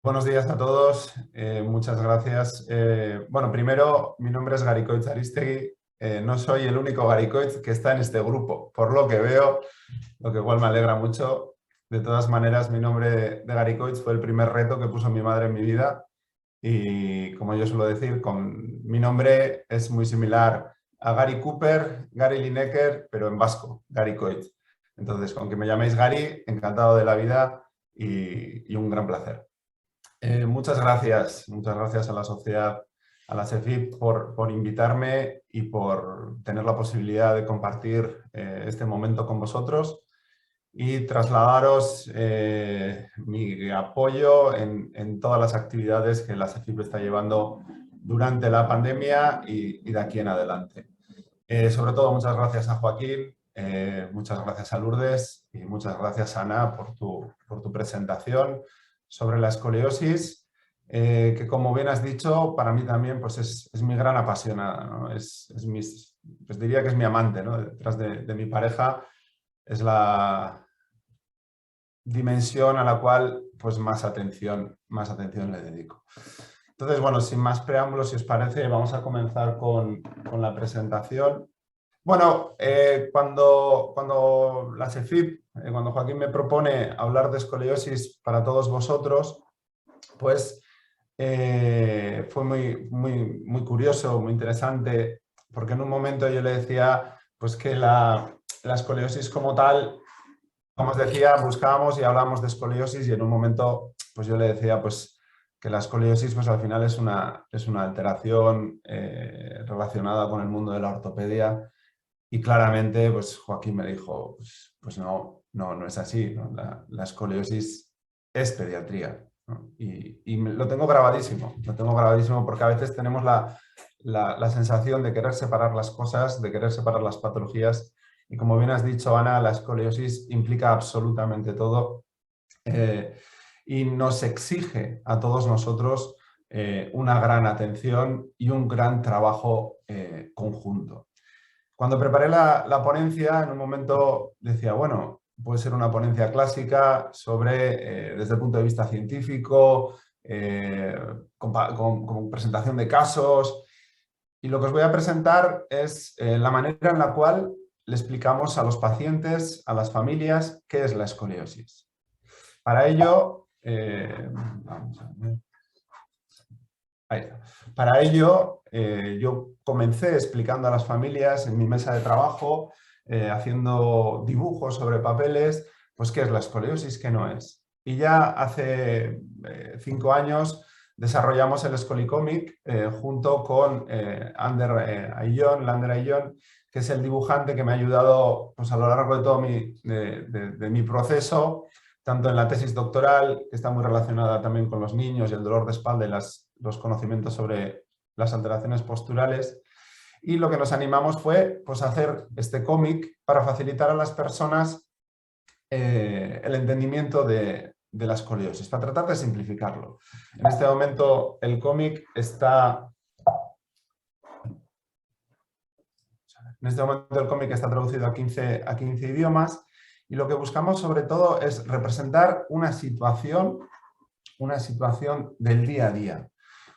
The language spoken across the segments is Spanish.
Buenos días a todos, muchas gracias. Bueno, primero, mi nombre es Garikoitz Aristegui. No soy el único Garikoitz que está en este grupo, por lo que veo, lo que igual me alegra mucho. De todas maneras, mi nombre de Garikoitz fue el primer reto que puso mi madre en mi vida y, como yo suelo decir, con mi nombre es muy similar a Gary Cooper, Gary Lineker, pero en vasco, Garikoitz. Entonces, con que me llaméis Gary, encantado de la vida y un gran placer. Muchas gracias a la sociedad, a la CEFIP, por invitarme y por tener la posibilidad de compartir este momento con vosotros y trasladaros mi apoyo en todas las actividades que la CEFIP está llevando durante la pandemia y de aquí en adelante. Sobre todo, muchas gracias a Joaquín, muchas gracias a Lourdes y muchas gracias, Ana, por tu presentación sobre la escoliosis, que, como bien has dicho, para mí también pues es mi gran apasionada, ¿no? Pues diría que es mi amante, ¿no? Detrás de mi pareja es la dimensión a la cual pues más atención le dedico. Entonces, bueno, sin más preámbulos, si os parece, vamos a comenzar con la presentación. Bueno, cuando la CEFIP, cuando Joaquín me propone hablar de escoliosis para todos vosotros, pues fue muy curioso, muy interesante, porque en un momento yo le decía pues que la escoliosis como tal, como os decía, buscábamos y hablábamos de escoliosis, y en un momento pues yo le decía pues que la escoliosis pues al final es una alteración relacionada con el mundo de la ortopedia. Y claramente, pues Joaquín me dijo, pues no es así, ¿no? La escoliosis es pediatría, ¿no? Y lo tengo grabadísimo porque a veces tenemos la sensación de querer separar las cosas, de querer separar las patologías, y como bien has dicho, Ana, la escoliosis implica absolutamente todo y nos exige a todos nosotros una gran atención y un gran trabajo conjunto. Cuando preparé la ponencia, en un momento decía, bueno, puede ser una ponencia clásica sobre, desde el punto de vista científico, con presentación de casos, y lo que os voy a presentar es la manera en la cual le explicamos a los pacientes, a las familias, qué es la escoliosis. Para ello, vamos a ver. Ahí está. Para ello, yo comencé explicando a las familias en mi mesa de trabajo, haciendo dibujos sobre papeles, pues qué es la escoliosis, qué no es. Y ya hace 5 años desarrollamos el Escolicomic junto con Lander Ayllón, que es el dibujante que me ha ayudado pues, a lo largo de todo de mi proceso, tanto en la tesis doctoral, que está muy relacionada también con los niños y el dolor de espalda y los conocimientos sobre las alteraciones posturales. Y lo que nos animamos fue pues, hacer este cómic para facilitar a las personas el entendimiento de la escoliosis, para tratar de simplificarlo. En este momento el cómic está... En este momento el cómic está traducido a 15 idiomas, y lo que buscamos sobre todo es representar una situación del día a día,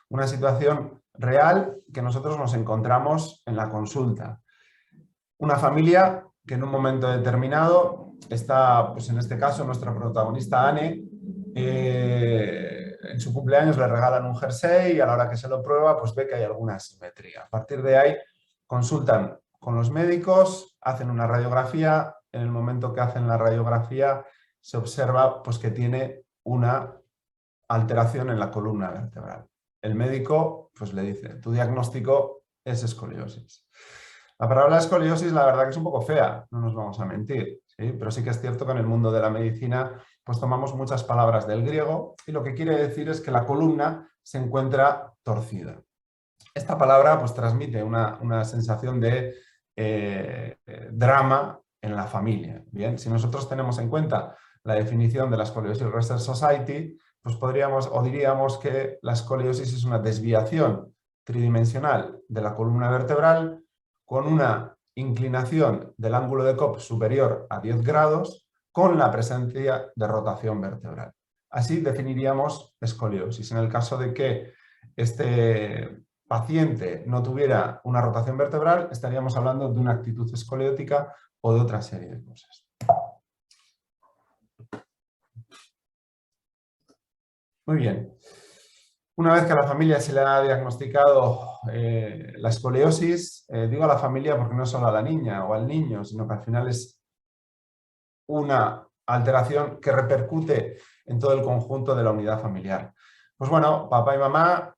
una situación real que nosotros nos encontramos en la consulta. Una familia que en un momento determinado está, pues en este caso, nuestra protagonista Anne, en su cumpleaños le regalan un jersey y a la hora que se lo prueba, pues ve que hay alguna asimetría. A partir de ahí consultan con los médicos, hacen una radiografía. En el momento que hacen la radiografía se observa pues, que tiene una alteración en la columna vertebral. El médico pues, le dice, tu diagnóstico es escoliosis. La palabra escoliosis, la verdad que es un poco fea, no nos vamos a mentir, ¿sí? Pero sí que es cierto que en el mundo de la medicina pues tomamos muchas palabras del griego, y lo que quiere decir es que la columna se encuentra torcida. Esta palabra pues transmite una sensación de drama en la familia. Bien, si nosotros tenemos en cuenta la definición de la Scoliosis Research Society, pues podríamos o diríamos que la escoliosis es una desviación tridimensional de la columna vertebral con una inclinación del ángulo de Cobb superior a 10 grados con la presencia de rotación vertebral. Así definiríamos escoliosis. En el caso de que este paciente no tuviera una rotación vertebral, estaríamos hablando de una actitud escoliótica o de otra serie de cosas. Muy bien. Una vez que a la familia se le ha diagnosticado la escoliosis, digo a la familia porque no es solo a la niña o al niño, sino que al final es una alteración que repercute en todo el conjunto de la unidad familiar. Pues bueno, papá y mamá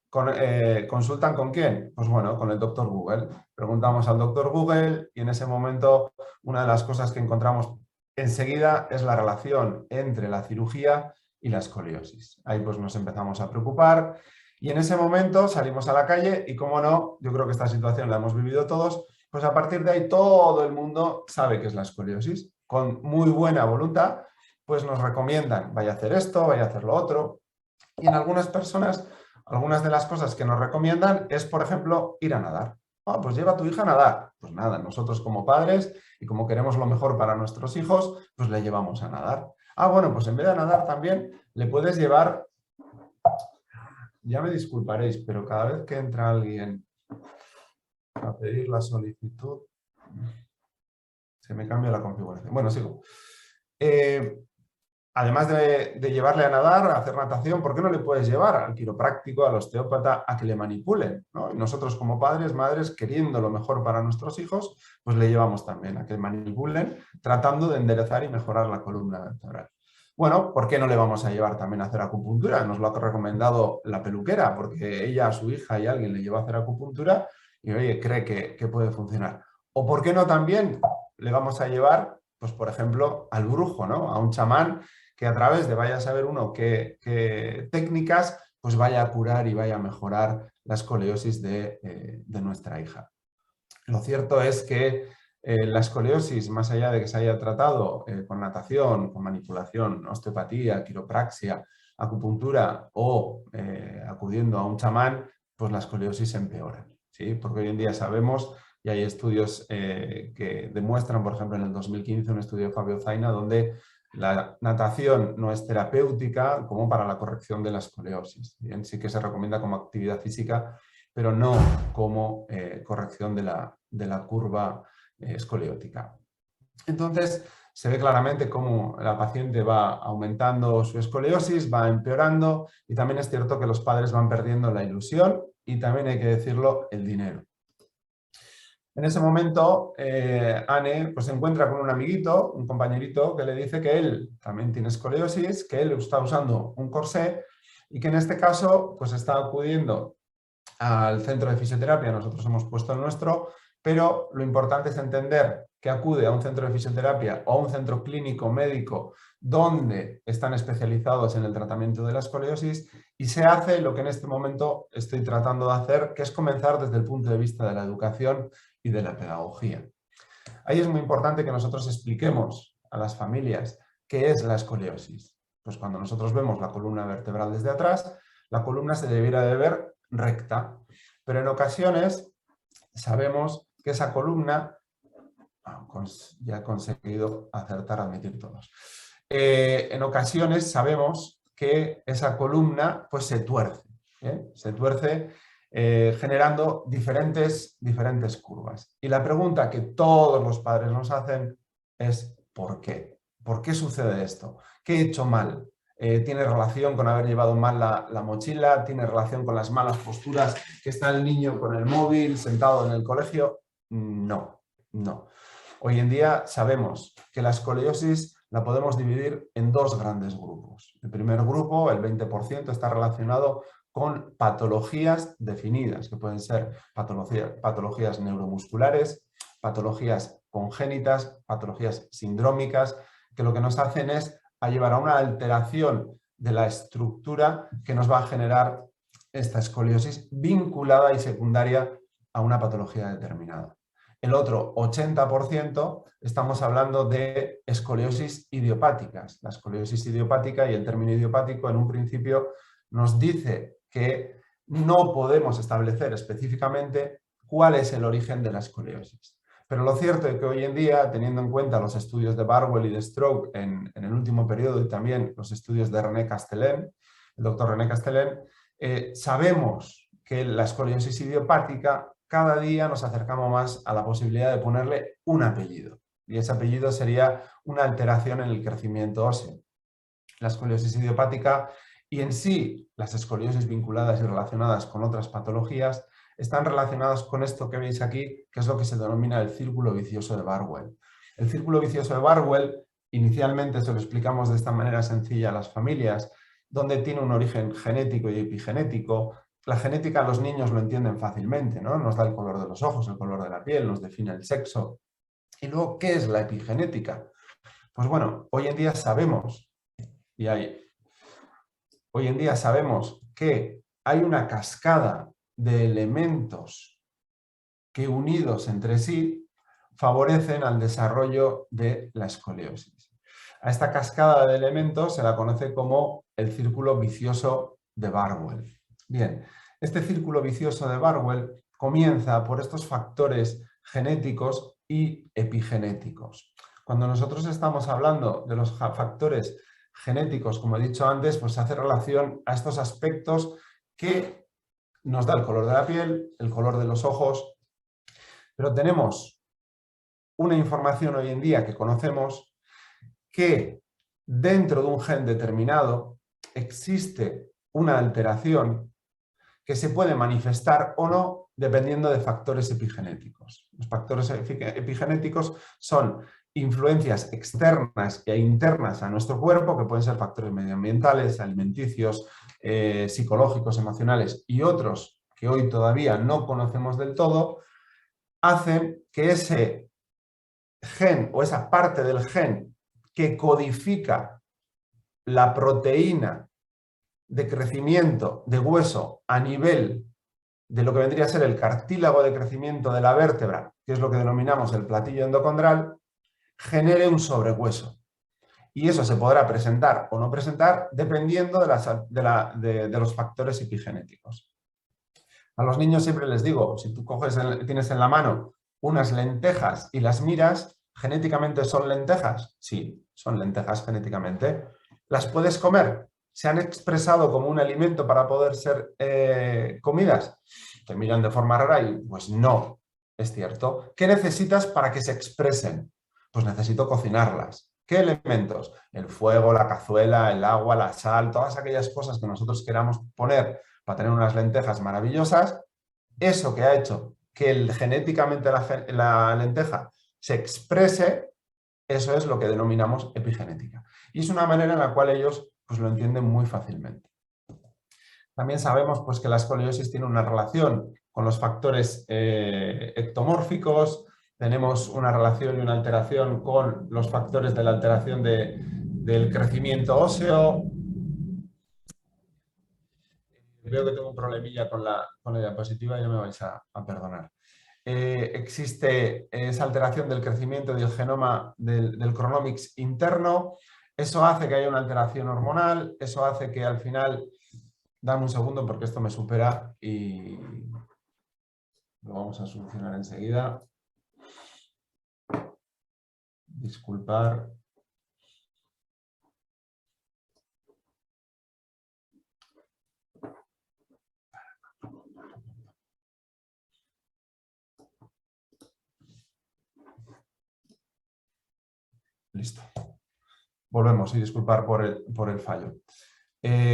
consultan ¿con quién? Pues bueno, con el doctor Google. Preguntamos al doctor Google y en ese momento una de las cosas que encontramos enseguida es la relación entre la cirugía y la escoliosis. Ahí pues nos empezamos a preocupar y en ese momento salimos a la calle y, como no, yo creo que esta situación la hemos vivido todos, pues a partir de ahí todo el mundo sabe qué es la escoliosis. Con muy buena voluntad, pues nos recomiendan, vaya a hacer esto, vaya a hacer lo otro. Y en algunas personas, algunas de las cosas que nos recomiendan es, por ejemplo, ir a nadar. Ah, pues lleva a tu hija a nadar. Pues nada, nosotros como padres y como queremos lo mejor para nuestros hijos, pues le llevamos a nadar. Ah, bueno, pues en vez de nadar también le puedes llevar, ya me disculparéis, pero cada vez que entra alguien a pedir la solicitud, se me cambia la configuración. Bueno, sigo. Además de llevarle a nadar, a hacer natación, ¿por qué no le puedes llevar al quiropráctico, al osteópata, a que le manipulen, ¿no? Y nosotros como padres, madres, queriendo lo mejor para nuestros hijos, pues le llevamos también a que manipulen, tratando de enderezar y mejorar la columna vertebral. Bueno, ¿por qué no le vamos a llevar también a hacer acupuntura? Nos lo ha recomendado la peluquera, porque ella, a su hija y a alguien le lleva a hacer acupuntura y, oye, cree que puede funcionar. ¿O por qué no también le vamos a llevar, pues por ejemplo, al brujo, ¿no? A un chamán que a través de vaya a saber uno qué técnicas, pues vaya a curar y vaya a mejorar la escoliosis de nuestra hija. Lo cierto es que la escoliosis, más allá de que se haya tratado con natación, con manipulación, osteopatía, quiropraxia, acupuntura o acudiendo a un chamán, pues la escoliosis empeora, ¿sí? Porque hoy en día sabemos, y hay estudios que demuestran, por ejemplo, en el 2015, un estudio de Fabio Zaina, donde la natación no es terapéutica como para la corrección de la escoliosis. Bien, sí que se recomienda como actividad física, pero no como corrección de la curva escoliótica. Entonces, se ve claramente cómo la paciente va aumentando su escoliosis, va empeorando, y también es cierto que los padres van perdiendo la ilusión y también, hay que decirlo, el dinero. En ese momento, Anne pues, se encuentra con un amiguito, un compañerito, que le dice que él también tiene escoliosis, que él está usando un corsé y que en este caso pues, está acudiendo al centro de fisioterapia. Nosotros hemos puesto el nuestro, pero lo importante es entender que acude a un centro de fisioterapia o a un centro clínico médico donde están especializados en el tratamiento de la escoliosis y se hace lo que en este momento estoy tratando de hacer, que es comenzar desde el punto de vista de la educación y de la pedagogía. Ahí es muy importante que nosotros expliquemos a las familias qué es la escoliosis. Pues cuando nosotros vemos la columna vertebral desde atrás, la columna se debiera de ver recta, pero en ocasiones sabemos que esa columna, ya he conseguido acertar, admitir todos, en ocasiones sabemos que esa columna pues se tuerce, se tuerce generando diferentes curvas. Y la pregunta que todos los padres nos hacen es ¿por qué? ¿Por qué sucede esto? ¿Qué he hecho mal? ¿Tiene relación con haber llevado mal la mochila? ¿Tiene relación con las malas posturas que está el niño con el móvil sentado en el colegio? No, no. Hoy en día sabemos que la escoliosis la podemos dividir en dos grandes grupos. El primer grupo, el 20%, está relacionado con patologías definidas, que pueden ser patologías neuromusculares, patologías congénitas, patologías sindrómicas, que lo que nos hacen es llevar a una alteración de la estructura que nos va a generar esta escoliosis vinculada y secundaria a una patología determinada. El otro 80% estamos hablando de escoliosis idiopáticas. La escoliosis idiopática, y el término idiopático en un principio nos dice que no podemos establecer específicamente cuál es el origen de la escoliosis. Pero lo cierto es que hoy en día, teniendo en cuenta los estudios de Barwell y de Stroke en el último periodo y también los estudios de René Castellén, el doctor René Castellén, sabemos que la escoliosis idiopática cada día nos acercamos más a la posibilidad de ponerle un apellido. Y ese apellido sería una alteración en el crecimiento óseo. La escoliosis idiopática y en sí las escoliosis vinculadas y relacionadas con otras patologías están relacionadas con esto que veis aquí, que es lo que se denomina el círculo vicioso de Barwell. El círculo vicioso de Barwell, inicialmente se lo explicamos de esta manera sencilla a las familias, donde tiene un origen genético y epigenético. La genética los niños lo entienden fácilmente, ¿no? Nos da el color de los ojos, el color de la piel, nos define el sexo. Y luego, ¿qué es la epigenética? Pues bueno, hoy en día sabemos que hay una cascada de elementos que unidos entre sí favorecen al desarrollo de la escoliosis. A esta cascada de elementos se la conoce como el círculo vicioso de Barwell. Bien, este círculo vicioso de Barwell comienza por estos factores genéticos y epigenéticos. Cuando nosotros estamos hablando de los factores genéticos, como he dicho antes, pues se hace relación a estos aspectos que nos da el color de la piel, el color de los ojos, pero tenemos una información hoy en día que conocemos que dentro de un gen determinado existe una alteración que se puede manifestar o no dependiendo de factores epigenéticos. Los factores epigenéticos son influencias externas e internas a nuestro cuerpo, que pueden ser factores medioambientales, alimenticios, psicológicos, emocionales y otros que hoy todavía no conocemos del todo, hacen que ese gen o esa parte del gen que codifica la proteína de crecimiento de hueso a nivel de lo que vendría a ser el cartílago de crecimiento de la vértebra, que es lo que denominamos el platillo endocondral, genere un sobrehueso. Y eso se podrá presentar o no presentar dependiendo de los factores epigenéticos. A los niños siempre les digo, si tú tienes en la mano unas lentejas y las miras, ¿genéticamente son lentejas? Sí, son lentejas genéticamente. ¿Las puedes comer? ¿Se han expresado como un alimento para poder ser comidas? Te miran de forma rara y pues no, es cierto. ¿Qué necesitas para que se expresen? Pues necesito cocinarlas. ¿Qué elementos? El fuego, la cazuela, el agua, la sal, todas aquellas cosas que nosotros queramos poner para tener unas lentejas maravillosas. Eso que ha hecho que genéticamente la lenteja se exprese, eso es lo que denominamos epigenética. Y es una manera en la cual ellos pues, lo entienden muy fácilmente. También sabemos pues, que la escoliosis tiene una relación con los factores ectomórficos, tenemos una relación y una alteración con los factores de la alteración del crecimiento óseo. Veo que tengo un problemilla con la diapositiva y no me vais a perdonar. Existe esa alteración del crecimiento del genoma del Chronomics interno. Eso hace que haya una alteración hormonal, eso hace que al final... Dame un segundo porque esto me supera y lo vamos a solucionar enseguida. Disculpar. Listo. Volvemos y disculpar por el fallo.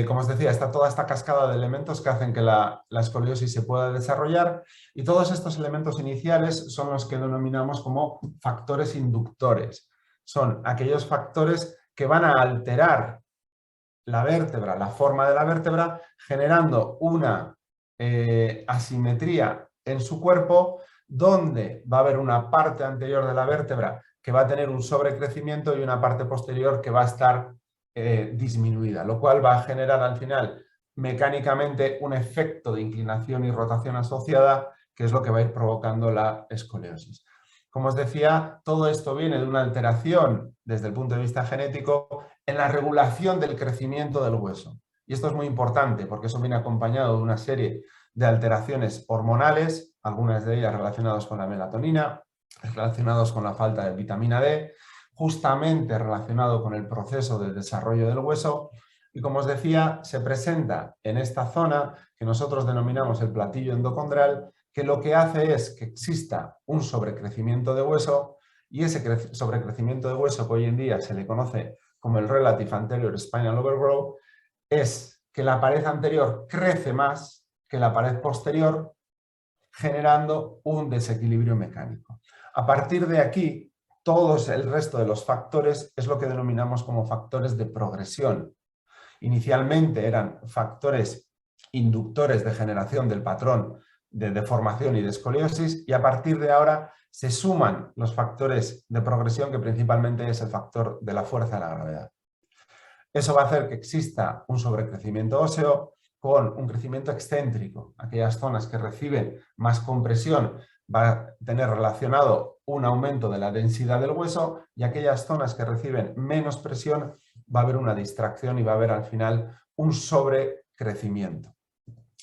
Como os decía, está toda esta cascada de elementos que hacen que la escoliosis se pueda desarrollar y todos estos elementos iniciales son los que denominamos como factores inductores. Son aquellos factores que van a alterar la vértebra, la forma de la vértebra, generando una asimetría en su cuerpo donde va a haber una parte anterior de la vértebra que va a tener un sobrecrecimiento y una parte posterior que va a estar disminuida, lo cual va a generar al final mecánicamente un efecto de inclinación y rotación asociada, que es lo que va a ir provocando la escoliosis. Como os decía, todo esto viene de una alteración desde el punto de vista genético en la regulación del crecimiento del hueso. Y esto es muy importante porque eso viene acompañado de una serie de alteraciones hormonales, algunas de ellas relacionadas con la melatonina, relacionados con la falta de vitamina D, justamente relacionado con el proceso de desarrollo del hueso. Y como os decía, se presenta en esta zona que nosotros denominamos el platillo endocondral, que lo que hace es que exista un sobrecrecimiento de hueso, y ese sobrecrecimiento de hueso, que hoy en día se le conoce como el Relative Anterior Spinal Overgrowth, es que la pared anterior crece más que la pared posterior, generando un desequilibrio mecánico. A partir de aquí, todos el resto de los factores es lo que denominamos como factores de progresión. Inicialmente eran factores inductores de generación del patrón de deformación y de escoliosis, y a partir de ahora se suman los factores de progresión, que principalmente es el factor de la fuerza de la gravedad. Eso va a hacer que exista un sobrecrecimiento óseo con un crecimiento excéntrico. Aquellas zonas que reciben más compresión va a tener relacionado un aumento de la densidad del hueso, y aquellas zonas que reciben menos presión va a haber una distracción y va a haber al final un sobrecrecimiento.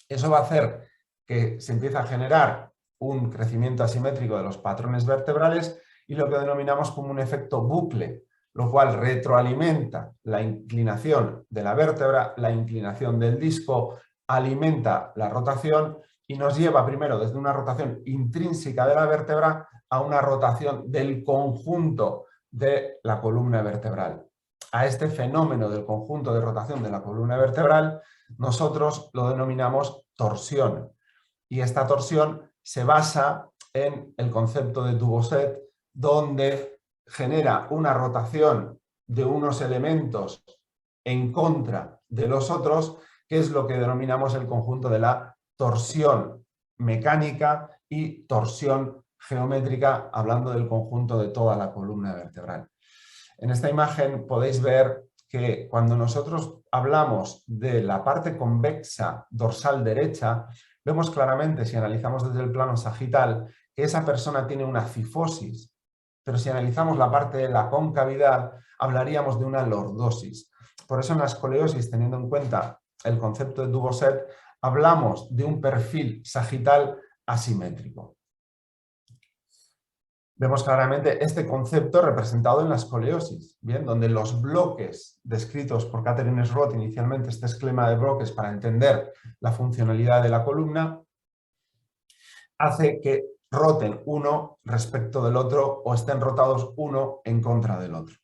Eso va a hacer que se empiece a generar un crecimiento asimétrico de los patrones vertebrales y lo que denominamos como un efecto bucle, lo cual retroalimenta la inclinación de la vértebra, la inclinación del disco, alimenta la rotación y nos lleva primero desde una rotación intrínseca de la vértebra a una rotación del conjunto de la columna vertebral. A este fenómeno del conjunto de rotación de la columna vertebral nosotros lo denominamos torsión, y esta torsión se basa en el concepto de Dubocet, donde genera una rotación de unos elementos en contra de los otros, que es lo que denominamos el conjunto de la torsión mecánica y torsión geométrica, hablando del conjunto de toda la columna vertebral. En esta imagen podéis ver que cuando nosotros hablamos de la parte convexa dorsal derecha, vemos claramente, si analizamos desde el plano sagital, que esa persona tiene una cifosis, pero si analizamos la parte de la concavidad, hablaríamos de una lordosis. Por eso en la escoliosis, teniendo en cuenta el concepto de Dubocet, hablamos de un perfil sagital asimétrico. Vemos claramente este concepto representado en la escoliosis, ¿bien? Donde los bloques descritos por Catherine Schroth inicialmente, este esquema de bloques para entender la funcionalidad de la columna, hace que roten uno respecto del otro o estén rotados uno en contra del otro.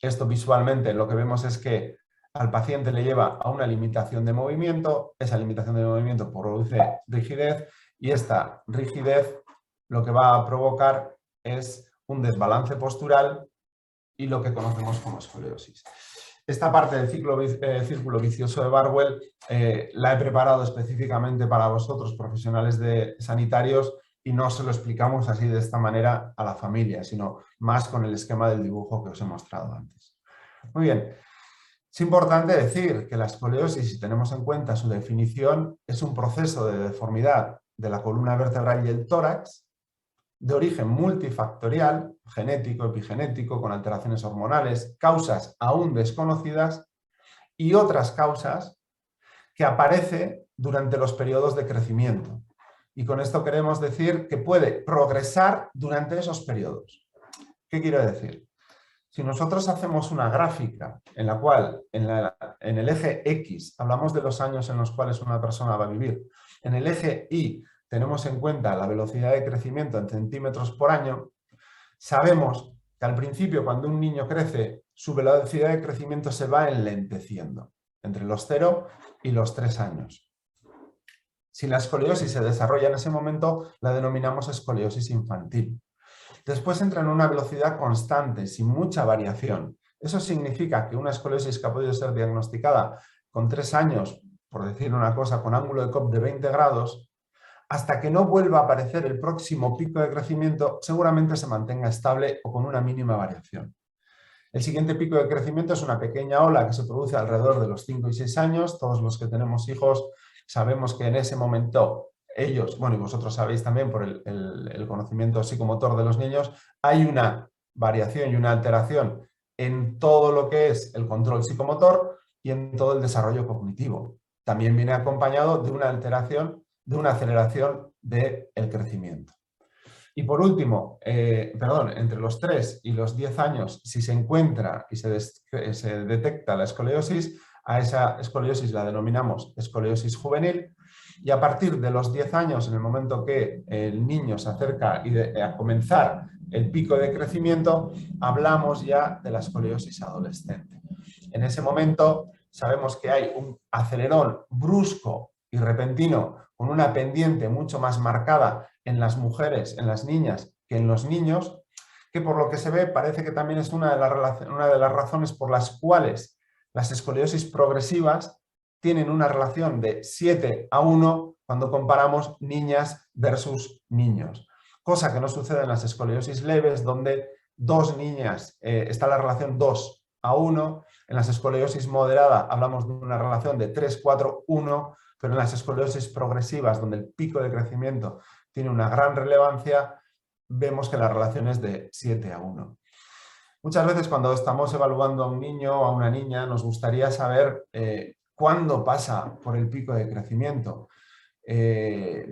Esto visualmente lo que vemos es que al paciente le lleva a una limitación de movimiento, esa limitación de movimiento produce rigidez, y esta rigidez lo que va a provocar es un desbalance postural y lo que conocemos como escoliosis. Esta parte del círculo vicioso de Barwell la he preparado específicamente para vosotros, profesionales sanitarios, y no se lo explicamos así de esta manera a la familia, sino más con el esquema del dibujo que os he mostrado antes. Muy bien. Es importante decir que la escoliosis, si tenemos en cuenta su definición, es un proceso de deformidad de la columna vertebral y el tórax, de origen multifactorial, genético, epigenético, con alteraciones hormonales, causas aún desconocidas y otras causas que aparecen durante los periodos de crecimiento. Y con esto queremos decir que puede progresar durante esos periodos. ¿Qué quiero decir? Si nosotros hacemos una gráfica en la cual en el eje X hablamos de los años en los cuales una persona va a vivir, en el eje Y tenemos en cuenta la velocidad de crecimiento en centímetros por año, sabemos que al principio, cuando un niño crece, su velocidad de crecimiento se va enlenteciendo entre los 0 y los 3 años. Si la escoliosis se desarrolla en ese momento, la denominamos escoliosis infantil. Después entra en una velocidad constante, sin mucha variación. Eso significa que una escoliosis que ha podido ser diagnosticada con 3 años, por decir una cosa, con ángulo de Cobb de 20 grados, hasta que no vuelva a aparecer el próximo pico de crecimiento, seguramente se mantenga estable o con una mínima variación. El siguiente pico de crecimiento es una pequeña ola que se produce alrededor de los 5 y 6 años. Todos los que tenemos hijos sabemos que en ese momento ellos, bueno, y vosotros sabéis también por el conocimiento psicomotor de los niños, hay una variación y una alteración en todo lo que es el control psicomotor y en todo el desarrollo cognitivo. También viene acompañado de una alteración, de una aceleración del crecimiento. Y por último, entre los 3 y los 10 años, si se encuentra y se detecta la escoliosis, a esa escoliosis la denominamos escoliosis juvenil. Y a partir de los 10 años, en el momento que el niño se acerca a comenzar el pico de crecimiento, hablamos ya de la escoliosis adolescente. En ese momento sabemos que hay un acelerón brusco y repentino con una pendiente mucho más marcada en las mujeres, en las niñas, que en los niños, que por lo que se ve parece que también es una de las razones por las cuales las escoliosis progresivas tienen una relación de 7:1 cuando comparamos niñas versus niños. Cosa que no sucede en las escoliosis leves, donde dos niñas está la relación 2:1. En las escoliosis moderada hablamos de una relación de 3:4:1, pero en las escoliosis progresivas, donde el pico de crecimiento tiene una gran relevancia, vemos que la relación es de 7:1. Muchas veces cuando estamos evaluando a un niño o a una niña nos gustaría saber cuándo pasa por el pico de crecimiento.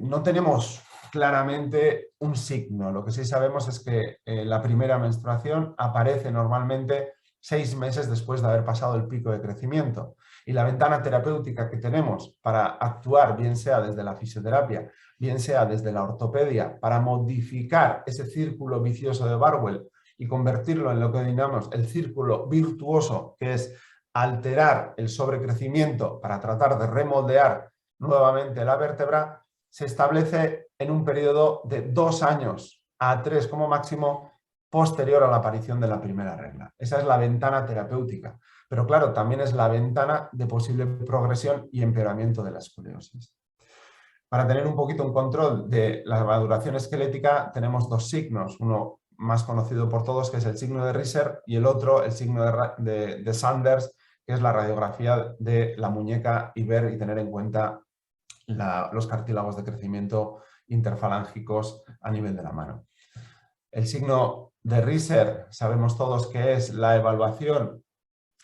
No tenemos claramente un signo. Lo que sí sabemos es que la primera menstruación aparece normalmente 6 meses después de haber pasado el pico de crecimiento. Y la ventana terapéutica que tenemos para actuar, bien sea desde la fisioterapia, bien sea desde la ortopedia, para modificar ese círculo vicioso de Barwell y convertirlo en lo que denominamos el círculo virtuoso, que es alterar el sobrecrecimiento para tratar de remoldear nuevamente la vértebra, se establece en un periodo de 2 años a 3 como máximo posterior a la aparición de la primera regla. Esa es la ventana terapéutica, pero claro, también es la ventana de posible progresión y empeoramiento de la escoliosis. Para tener un poquito un control de la maduración esquelética tenemos 2 signos, uno más conocido por todos, que es el signo de Risser, y el otro, el signo de Sanders, que es la radiografía de la muñeca y ver y tener en cuenta los cartílagos de crecimiento interfalángicos a nivel de la mano. El signo de Risser sabemos todos que es la evaluación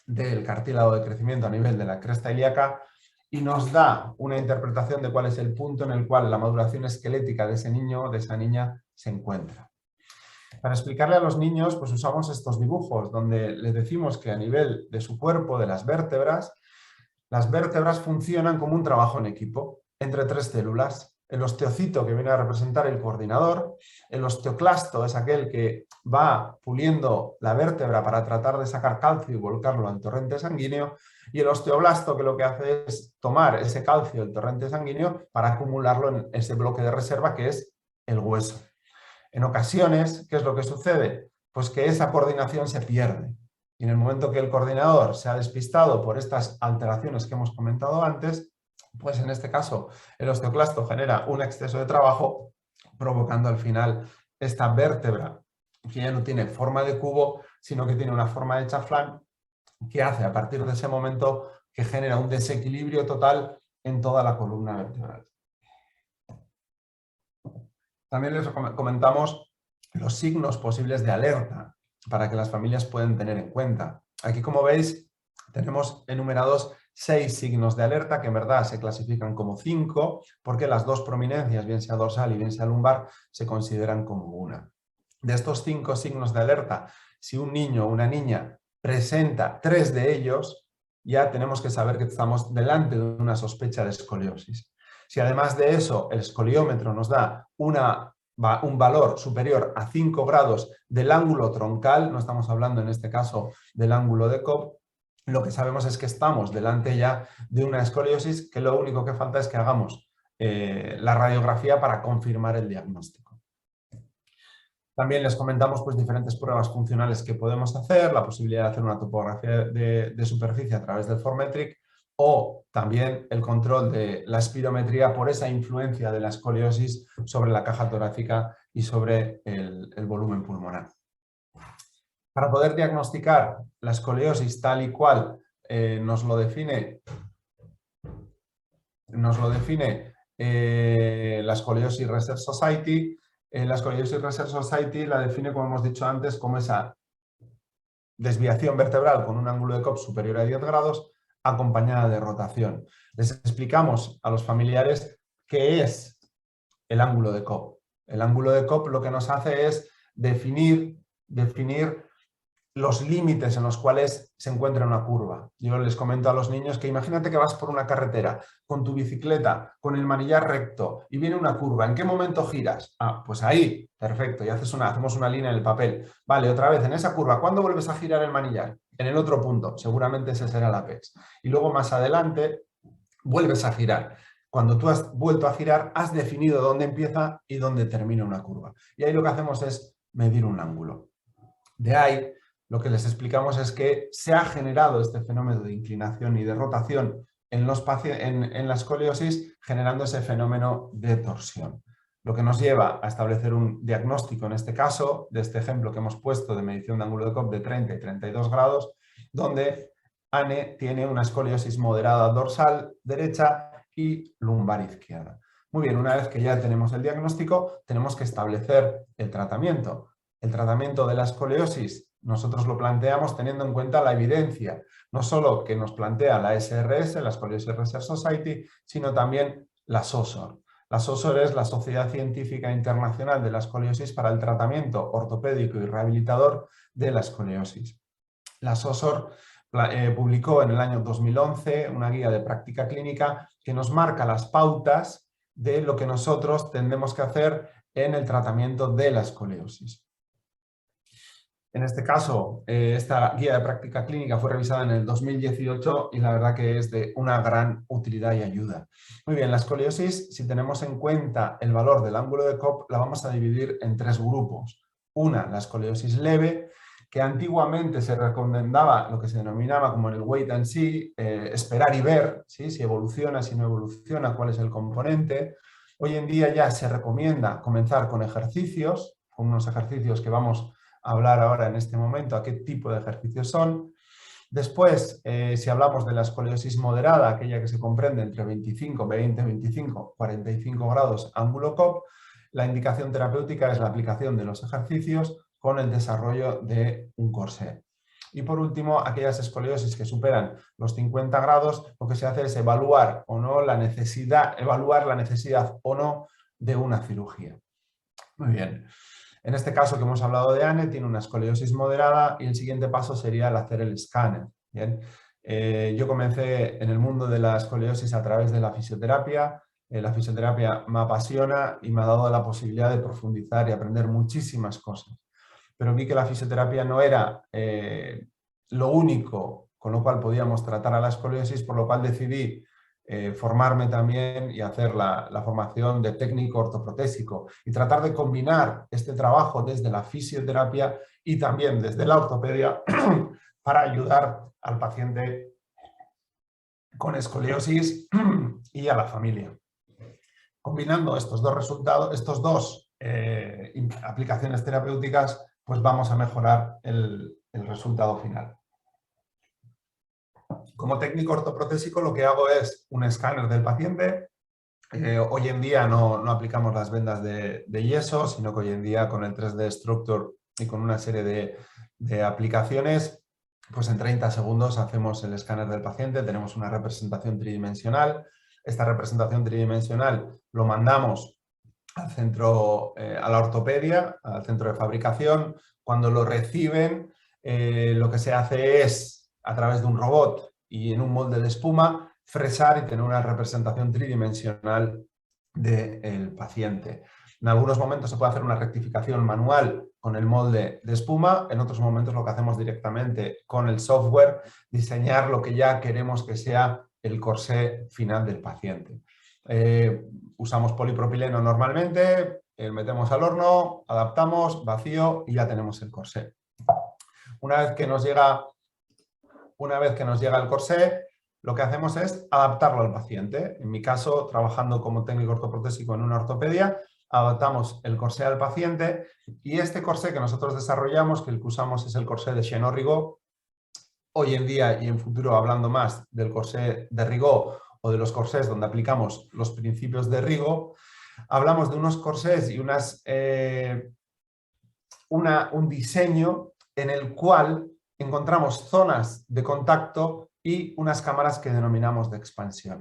del cartílago de crecimiento a nivel de la cresta ilíaca y nos da una interpretación de cuál es el punto en el cual la maduración esquelética de ese niño o de esa niña se encuentra. Para explicarle a los niños, pues usamos estos dibujos donde les decimos que a nivel de su cuerpo, de las vértebras funcionan como un trabajo en equipo entre 3 células. El osteocito, que viene a representar el coordinador, el osteoclasto es aquel que va puliendo la vértebra para tratar de sacar calcio y volcarlo al torrente sanguíneo, y el osteoblasto, que lo que hace es tomar ese calcio del torrente sanguíneo para acumularlo en ese bloque de reserva que es el hueso. En ocasiones, ¿qué es lo que sucede? Pues que esa coordinación se pierde. Y en el momento que el coordinador se ha despistado por estas alteraciones que hemos comentado antes, pues en este caso el osteoclasto genera un exceso de trabajo, provocando al final esta vértebra que ya no tiene forma de cubo, sino que tiene una forma de chaflán, que hace a partir de ese momento que genera un desequilibrio total en toda la columna vertebral. También les comentamos los signos posibles de alerta para que las familias puedan tener en cuenta. Aquí, como veis, tenemos enumerados 6 signos de alerta, que en verdad se clasifican como 5, porque las 2 prominencias, bien sea dorsal y bien sea lumbar, se consideran como una. De estos 5 signos de alerta, si un niño o una niña presenta 3 de ellos, ya tenemos que saber que estamos delante de una sospecha de escoliosis. Si además de eso el escoliómetro nos da un valor superior a 5 grados del ángulo troncal, no estamos hablando en este caso del ángulo de Cobb, lo que sabemos es que estamos delante ya de una escoliosis, que lo único que falta es que hagamos la radiografía para confirmar el diagnóstico. También les comentamos pues, diferentes pruebas funcionales que podemos hacer, la posibilidad de hacer una topografía de superficie a través del Formetric, o también el control de la espirometría por esa influencia de la escoliosis sobre la caja torácica y sobre el volumen pulmonar. Para poder diagnosticar la escoliosis tal y cual nos lo define la Scoliosis Research Society, la Scoliosis Research Society la define, como hemos dicho antes, como esa desviación vertebral con un ángulo de Cobb superior a 10 grados, acompañada de rotación. Les explicamos a los familiares qué es el ángulo de Cobb. El ángulo de Cobb lo que nos hace es definir los límites en los cuales se encuentra una curva. Yo les comento a los niños que imagínate que vas por una carretera con tu bicicleta, con el manillar recto y viene una curva. ¿En qué momento giras? Ah, pues ahí, perfecto, y hacemos una línea en el papel. Vale, otra vez en esa curva, ¿cuándo vuelves a girar el manillar? En el otro punto, seguramente ese será el apex. Y luego más adelante vuelves a girar. Cuando tú has vuelto a girar, has definido dónde empieza y dónde termina una curva. Y ahí lo que hacemos es medir un ángulo. De ahí, lo que les explicamos es que se ha generado este fenómeno de inclinación y de rotación en la escoliosis, generando ese fenómeno de torsión. Lo que nos lleva a establecer un diagnóstico, en este caso, de este ejemplo que hemos puesto de medición de ángulo de Cobb de 30 y 32 grados, donde Anne tiene una escoliosis moderada dorsal derecha y lumbar izquierda. Muy bien, una vez que ya tenemos el diagnóstico, tenemos que establecer el tratamiento. El tratamiento de la escoliosis nosotros lo planteamos teniendo en cuenta la evidencia, no solo que nos plantea la SRS, la Scoliosis Research Society, sino también la SOSOR. La SOSOR es la Sociedad Científica Internacional de la Escoliosis para el Tratamiento Ortopédico y Rehabilitador de la Escoliosis. La SOSOR publicó en el año 2011 una guía de práctica clínica que nos marca las pautas de lo que nosotros tendremos que hacer en el tratamiento de la escoliosis. En este caso, esta guía de práctica clínica fue revisada en el 2018 y la verdad que es de una gran utilidad y ayuda. Muy bien, la escoliosis, si tenemos en cuenta el valor del ángulo de Cobb, la vamos a dividir en tres grupos. Una, la escoliosis leve, que antiguamente se recomendaba lo que se denominaba como el wait and see, esperar y ver, ¿sí? Si evoluciona, si no evoluciona, cuál es el componente. Hoy en día ya se recomienda comenzar con ejercicios, con unos ejercicios que vamos hablar ahora en este momento a qué tipo de ejercicios son. Después, si hablamos de la escoliosis moderada, aquella que se comprende entre 20, 25, 45 grados ángulo Cobb, la indicación terapéutica es la aplicación de los ejercicios con el desarrollo de un corsé. Y por último, aquellas escoliosis que superan los 50 grados, lo que se hace es evaluar o no la necesidad o no de una cirugía. Muy bien. En este caso que hemos hablado de Anne, tiene una escoliosis moderada y el siguiente paso sería el hacer el escáner. Bien. Yo comencé en el mundo de la escoliosis a través de la fisioterapia. La fisioterapia me apasiona y me ha dado la posibilidad de profundizar y aprender muchísimas cosas. Pero vi que la fisioterapia no era lo único con lo cual podíamos tratar a la escoliosis, por lo cual decidí formarme también y hacer la formación de técnico ortoprotésico y tratar de combinar este trabajo desde la fisioterapia y también desde la ortopedia para ayudar al paciente con escoliosis y a la familia. Combinando estos dos resultados, aplicaciones terapéuticas, pues vamos a mejorar el resultado final. Como técnico ortoprotésico lo que hago es un escáner del paciente. Hoy en día no aplicamos las vendas de yeso, sino que hoy en día con el 3D Structure y con una serie de aplicaciones, pues en 30 segundos hacemos el escáner del paciente, tenemos una representación tridimensional. Esta representación tridimensional lo mandamos al centro, a la ortopedia, al centro de fabricación. Cuando lo reciben, lo que se hace es, a través de un robot y en un molde de espuma, fresar y tener una representación tridimensional del paciente. En algunos momentos se puede hacer una rectificación manual con el molde de espuma, en otros momentos lo que hacemos directamente con el software, diseñar lo que ya queremos que sea el corsé final del paciente. Usamos polipropileno normalmente, metemos al horno, adaptamos, vacío y ya tenemos el corsé. Una vez que nos llega el corsé, lo que hacemos es adaptarlo al paciente. En mi caso, trabajando como técnico ortoprotésico en una ortopedia, adaptamos el corsé al paciente y este corsé que nosotros desarrollamos, que el que usamos es el corsé de Chenot-Rigaud. Hoy en día y en futuro, hablando más del corsé de Rigaud o de los corsés donde aplicamos los principios de Rigaud, hablamos de unos corsés y un diseño en el cual encontramos zonas de contacto y unas cámaras que denominamos de expansión.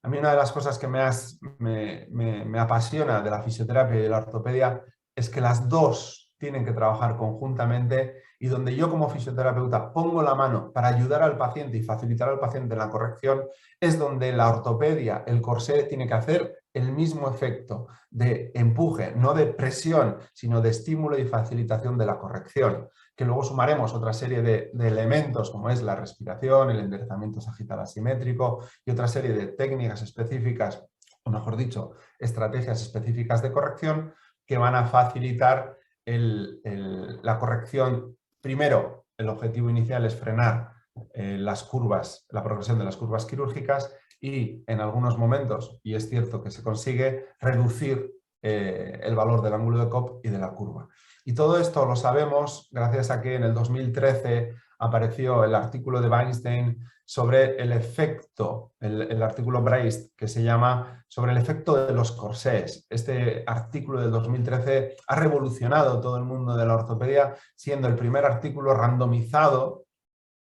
A mí una de las cosas que me apasiona de la fisioterapia y de la ortopedia es que las dos tienen que trabajar conjuntamente y donde yo como fisioterapeuta pongo la mano para ayudar al paciente y facilitar al paciente en la corrección, es donde la ortopedia, el corsé, tiene que hacer el mismo efecto de empuje, no de presión, sino de estímulo y facilitación de la corrección, que luego sumaremos otra serie de elementos como es la respiración, el enderezamiento sagital asimétrico y otra serie de técnicas específicas, o mejor dicho, estrategias específicas de corrección que van a facilitar la corrección. Primero, el objetivo inicial es frenar las curvas, la progresión de las curvas quirúrgicas y en algunos momentos, y es cierto que se consigue, reducir el valor del ángulo de Cobb y de la curva. Y todo esto lo sabemos gracias a que en el 2013 apareció el artículo de Weinstein sobre el efecto, el artículo Braist, que se llama sobre el efecto de los corsés. Este artículo del 2013 ha revolucionado todo el mundo de la ortopedia, siendo el primer artículo randomizado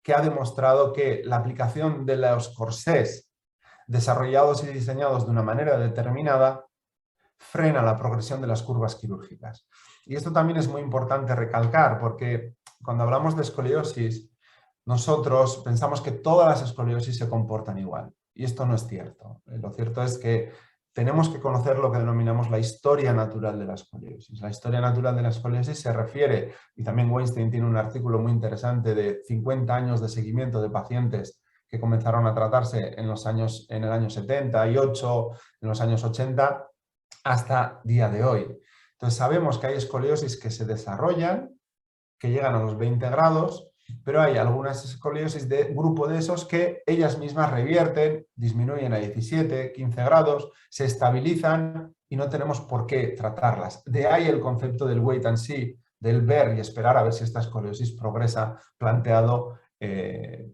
que ha demostrado que la aplicación de los corsés desarrollados y diseñados de una manera determinada frena la progresión de las curvas quirúrgicas. Y esto también es muy importante recalcar porque cuando hablamos de escoliosis, nosotros pensamos que todas las escoliosis se comportan igual. Y esto no es cierto. Lo cierto es que tenemos que conocer lo que denominamos la historia natural de la escoliosis. La historia natural de la escoliosis se refiere, y también Weinstein tiene un artículo muy interesante de 50 años de seguimiento de pacientes que comenzaron a tratarse en el año 78, en los años 80, hasta día de hoy. Entonces sabemos que hay escoliosis que se desarrollan, que llegan a los 20 grados, pero hay algunas escoliosis de grupo de esos que ellas mismas revierten, disminuyen a 17, 15 grados, se estabilizan y no tenemos por qué tratarlas. De ahí el concepto del wait and see, del ver y esperar a ver si esta escoliosis progresa, planteado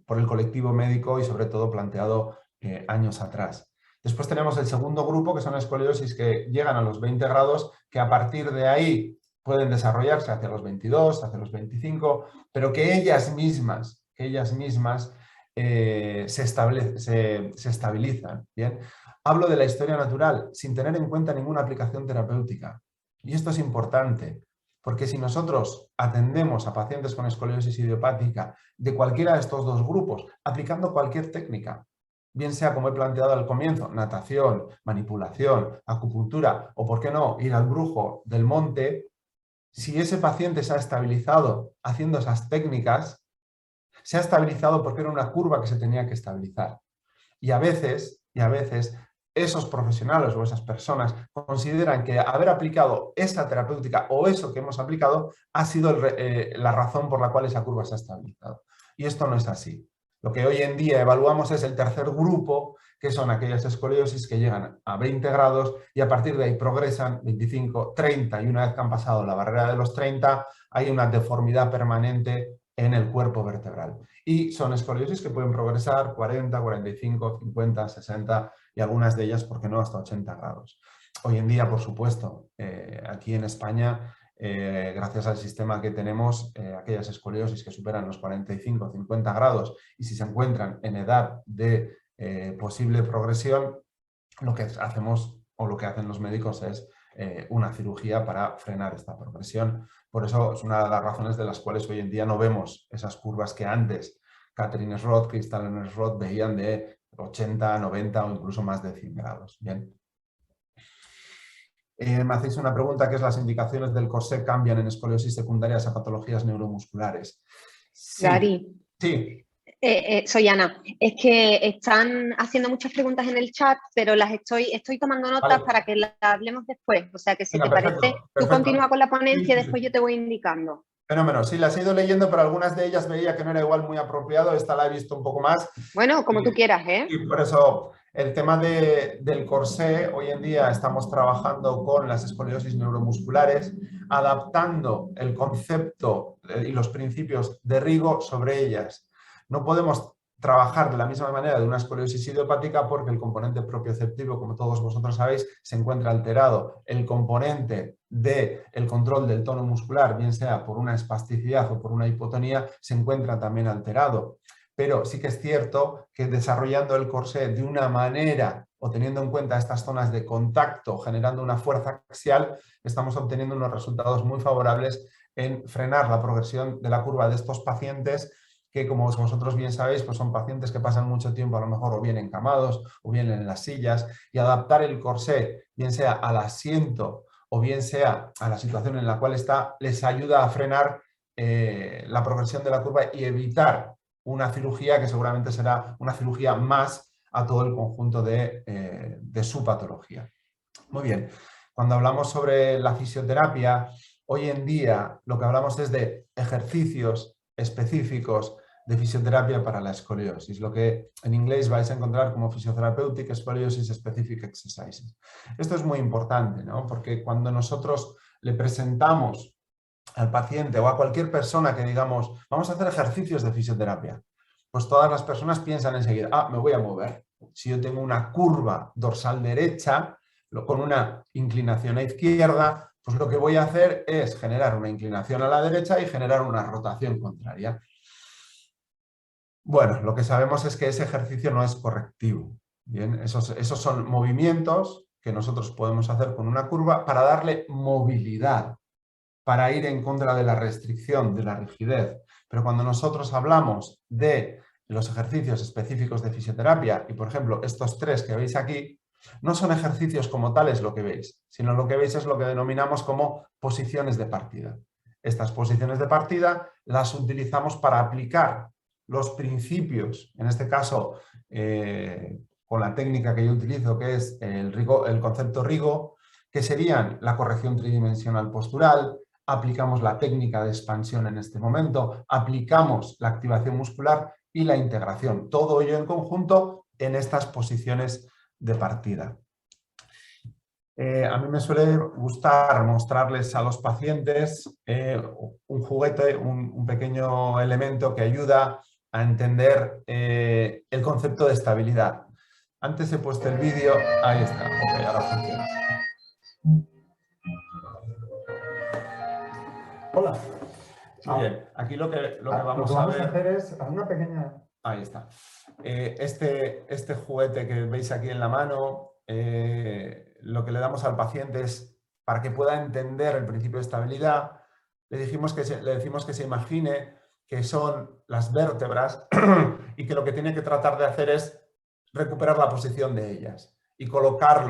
por el colectivo médico y sobre todo planteado años atrás. Después tenemos el segundo grupo, que son escoliosis que llegan a los 20 grados, que a partir de ahí pueden desarrollarse hacia los 22, hacia los 25, pero que ellas mismas se estabilizan. ¿Bien? Hablo de la historia natural sin tener en cuenta ninguna aplicación terapéutica. Y esto es importante, porque si nosotros atendemos a pacientes con escoliosis idiopática de cualquiera de estos dos grupos, aplicando cualquier técnica, bien sea como he planteado al comienzo, natación, manipulación, acupuntura o, por qué no, ir al brujo del monte, si ese paciente se ha estabilizado haciendo esas técnicas, se ha estabilizado porque era una curva que se tenía que estabilizar. Y a veces esos profesionales o esas personas consideran que haber aplicado esa terapéutica o eso que hemos aplicado ha sido la razón por la cual esa curva se ha estabilizado. Y esto no es así. Lo que hoy en día evaluamos es el tercer grupo, que son aquellas escoliosis que llegan a 20 grados y a partir de ahí progresan 25, 30 y una vez que han pasado la barrera de los 30 hay una deformidad permanente en el cuerpo vertebral. Y son escoliosis que pueden progresar 40, 45, 50, 60 y algunas de ellas, ¿por qué no?, hasta 80 grados. Hoy en día, por supuesto, aquí en España, gracias al sistema que tenemos, aquellas escoliosis que superan los 45 o 50 grados y si se encuentran en edad de posible progresión, lo que hacemos o lo que hacen los médicos es una cirugía para frenar esta progresión. Por eso es una de las razones de las cuales hoy en día no vemos esas curvas que antes Catherine Roth, Kristallin Roth veían de 80, 90 o incluso más de 100 grados. Bien. Me hacéis una pregunta, que es: ¿las indicaciones del corsé cambian en escoliosis secundarias a patologías neuromusculares? Sí. Gary, Sí. soy Ana. Es que están haciendo muchas preguntas en el chat, pero las estoy tomando notas, vale, para que las hablemos después. O sea que si te parece, tú continúa con la ponencia y después yo te voy indicando. Fenómeno, sí, las he ido leyendo, pero algunas de ellas veía que no era igual muy apropiado. Esta la he visto un poco más. Bueno, como tú quieras, ¿eh? Y por eso el tema del corsé, hoy en día estamos trabajando con las escoliosis neuromusculares, adaptando el concepto y los principios de Rigo sobre ellas. No podemos trabajar de la misma manera de una escoliosis idiopática porque el componente propioceptivo, como todos vosotros sabéis, se encuentra alterado. El componente del control del tono muscular, bien sea por una espasticidad o por una hipotonía, se encuentra también alterado. Pero sí que es cierto que desarrollando el corsé de una manera o teniendo en cuenta estas zonas de contacto, generando una fuerza axial, estamos obteniendo unos resultados muy favorables en frenar la progresión de la curva de estos pacientes que, como vosotros bien sabéis, pues son pacientes que pasan mucho tiempo a lo mejor o bien encamados o bien en las sillas, y adaptar el corsé, bien sea al asiento o bien sea a la situación en la cual está, les ayuda a frenar la progresión de la curva y evitar una cirugía que seguramente será una cirugía más a todo el conjunto de su patología. Muy bien, cuando hablamos sobre la fisioterapia, hoy en día lo que hablamos es de ejercicios específicos de fisioterapia para la escoliosis, lo que en inglés vais a encontrar como Physiotherapeutic Scoliosis Specific Exercises. Esto es muy importante, ¿no? Porque cuando nosotros le presentamos al paciente o a cualquier persona que digamos, vamos a hacer ejercicios de fisioterapia, pues todas las personas piensan enseguida, ah, me voy a mover. Si yo tengo una curva dorsal derecha con una inclinación a izquierda, pues lo que voy a hacer es generar una inclinación a la derecha y generar una rotación contraria. Bueno, lo que sabemos es que ese ejercicio no es correctivo. Bien, esos son movimientos que nosotros podemos hacer con una curva para darle movilidad, para ir en contra de la restricción, de la rigidez. Pero cuando nosotros hablamos de los ejercicios específicos de fisioterapia, y por ejemplo estos tres que veis aquí, no son ejercicios como tales lo que veis, sino lo que veis es lo que denominamos como posiciones de partida. Estas posiciones de partida las utilizamos para aplicar los principios, en este caso con la técnica que yo utilizo, que es el concepto Rigo, que serían la corrección tridimensional postural, aplicamos la técnica de expansión en este momento, aplicamos la activación muscular y la integración. Todo ello en conjunto en estas posiciones de partida. A mí me suele gustar mostrarles a los pacientes un juguete, un pequeño elemento que ayuda a entender el concepto de estabilidad. Antes he puesto el vídeo, ahí está, ok, ahora funciona. Hola. Muy bien, aquí lo que vamos a hacer es una pequeña... Ahí está. Este juguete que veis aquí en la mano, lo que le damos al paciente es, para que pueda entender el principio de estabilidad, le decimos que se imagine que son las vértebras y que lo que tiene que tratar de hacer es recuperar la posición de ellas y colocar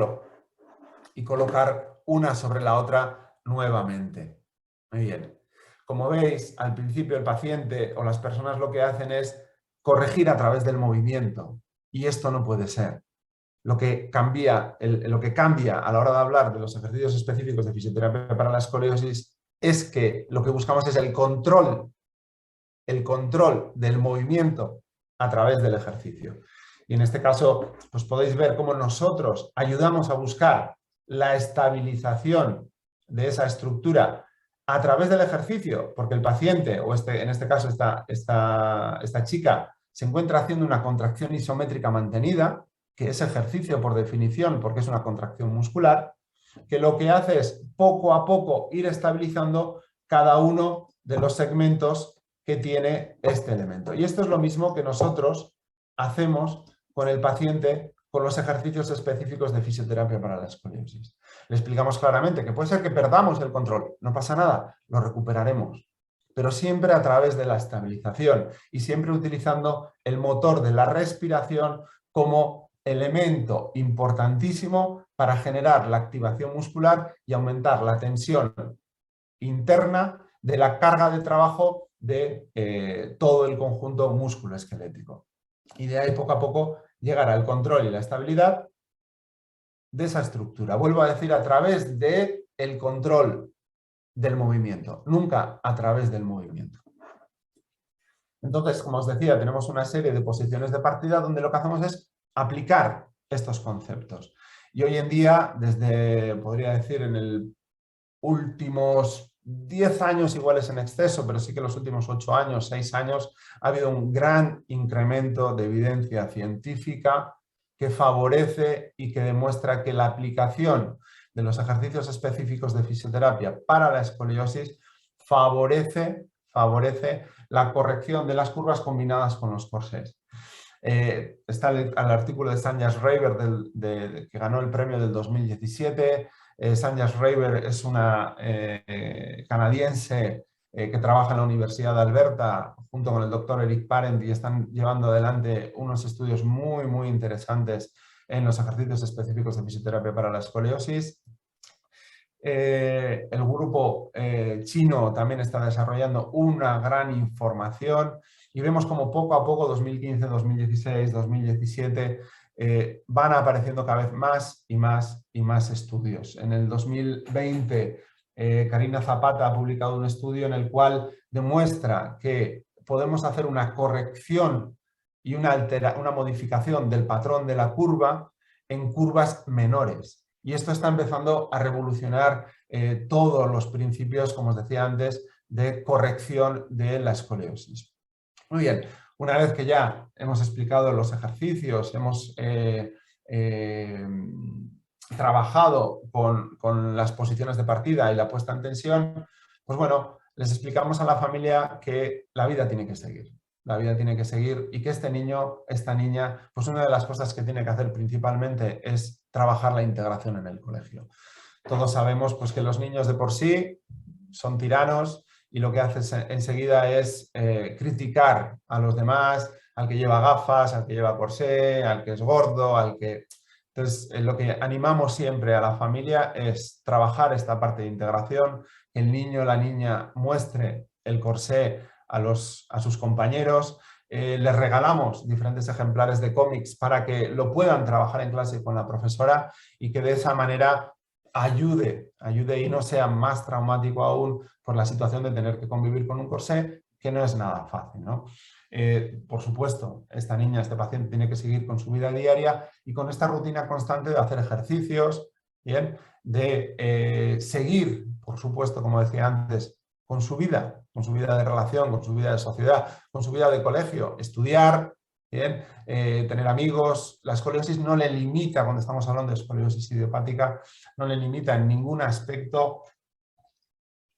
una sobre la otra nuevamente. Muy bien. Como veis, al principio el paciente o las personas lo que hacen es corregir a través del movimiento, y esto no puede ser. Lo que cambia a la hora de hablar de los ejercicios específicos de fisioterapia para la escoliosis es que lo que buscamos es el control del movimiento a través del ejercicio. Y en este caso, pues podéis ver cómo nosotros ayudamos a buscar la estabilización de esa estructura a través del ejercicio, porque el paciente, o en este caso esta chica, se encuentra haciendo una contracción isométrica mantenida, que es ejercicio por definición, porque es una contracción muscular, que lo que hace es poco a poco ir estabilizando cada uno de los segmentos que tiene este elemento. Y esto es lo mismo que nosotros hacemos con el paciente con los ejercicios específicos de fisioterapia para la escoliosis. Le explicamos claramente que puede ser que perdamos el control, no pasa nada, lo recuperaremos, pero siempre a través de la estabilización y siempre utilizando el motor de la respiración como elemento importantísimo para generar la activación muscular y aumentar la tensión interna de la carga de trabajo de todo el conjunto músculo-esquelético. Y de ahí poco a poco llegar al control y la estabilidad de esa estructura. Vuelvo a decir, a través del control del movimiento, nunca a través del movimiento. Entonces, como os decía, tenemos una serie de posiciones de partida donde lo que hacemos es aplicar estos conceptos. Y hoy en día, desde, podría decir, en el últimos 10 años iguales en exceso, pero sí que los últimos 8 años, 6 años, ha habido un gran incremento de evidencia científica que favorece y que demuestra que la aplicación de los ejercicios específicos de fisioterapia para la escoliosis favorece la corrección de las curvas combinadas con los corsés. Está el artículo de Sanja Schreiber que ganó el premio del 2017. Sanja Schreiber es una canadiense que trabaja en la Universidad de Alberta junto con el doctor Eric Parent y están llevando adelante unos estudios muy interesantes en los ejercicios específicos de fisioterapia para la escoliosis. El grupo chino también está desarrollando una gran información y vemos como poco a poco, 2015, 2016, 2017, van apareciendo cada vez más y más estudios. En el 2020, Karina Zapata ha publicado un estudio en el cual demuestra que podemos hacer una corrección y una modificación del patrón de la curva en curvas menores. Y esto está empezando a revolucionar todos los principios, como os decía antes, de corrección de la escoliosis. Muy bien, una vez que ya hemos explicado los ejercicios, hemos trabajado con las posiciones de partida y la puesta en tensión, pues bueno, les explicamos a la familia que la vida tiene que seguir. La vida tiene que seguir y que este niño, esta niña, pues una de las cosas que tiene que hacer principalmente es trabajar la integración en el colegio. Todos sabemos pues, que los niños de por sí son tiranos y lo que hace enseguida es criticar a los demás, al que lleva gafas, al que lleva corsé, al que es gordo, al que... Entonces, lo que animamos siempre a la familia es trabajar esta parte de integración, que el niño o la niña muestre el corsé a sus compañeros, les regalamos diferentes ejemplares de cómics para que lo puedan trabajar en clase con la profesora y que de esa manera ayude y no sea más traumático aún por la situación de tener que convivir con un corsé, que no es nada fácil, ¿no? Por supuesto, esta niña, este paciente tiene que seguir con su vida diaria y con esta rutina constante de hacer ejercicios, ¿bien? De seguir, por supuesto, como decía antes, con su vida de relación, con su vida de sociedad, con su vida de colegio, estudiar, ¿bien? Tener amigos. La escoliosis no le limita, cuando estamos hablando de escoliosis idiopática, no le limita en ningún aspecto,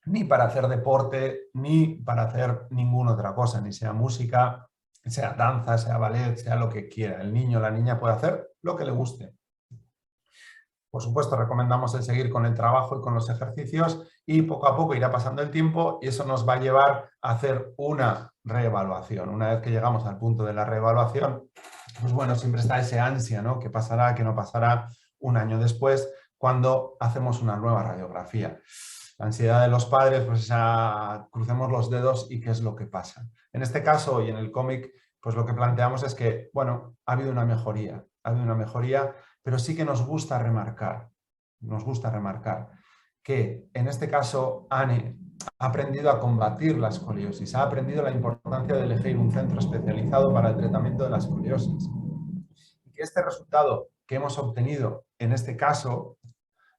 ni para hacer deporte, ni para hacer ninguna otra cosa, ni sea música, sea danza, sea ballet, sea lo que quiera. El niño o la niña puede hacer lo que le guste. Por supuesto, recomendamos el seguir con el trabajo y con los ejercicios y poco a poco irá pasando el tiempo y eso nos va a llevar a hacer una reevaluación. Una vez que llegamos al punto de la reevaluación, pues bueno, siempre está ese ansia, ¿no? ¿Qué pasará, qué no pasará un año después cuando hacemos una nueva radiografía? La ansiedad de los padres, pues ya crucemos los dedos y qué es lo que pasa. En este caso y en el cómic, pues lo que planteamos es que, bueno, ha habido una mejoría, pero sí que nos gusta remarcar que en este caso Anne ha aprendido a combatir la escoliosis, ha aprendido la importancia de elegir un centro especializado para el tratamiento de la escoliosis. Y que este resultado que hemos obtenido en este caso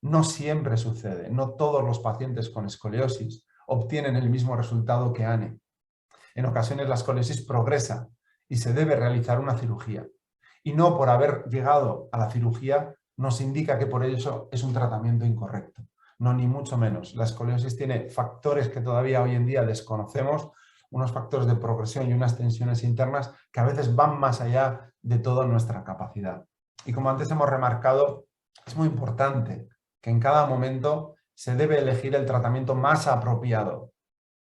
no siempre sucede, no todos los pacientes con escoliosis obtienen el mismo resultado que Anne. En ocasiones la escoliosis progresa y se debe realizar una cirugía. Y no por haber llegado a la cirugía nos indica que por eso es un tratamiento incorrecto. No, ni mucho menos. La escoliosis tiene factores que todavía hoy en día desconocemos, unos factores de progresión y unas tensiones internas que a veces van más allá de toda nuestra capacidad. Y como antes hemos remarcado, es muy importante que en cada momento se debe elegir el tratamiento más apropiado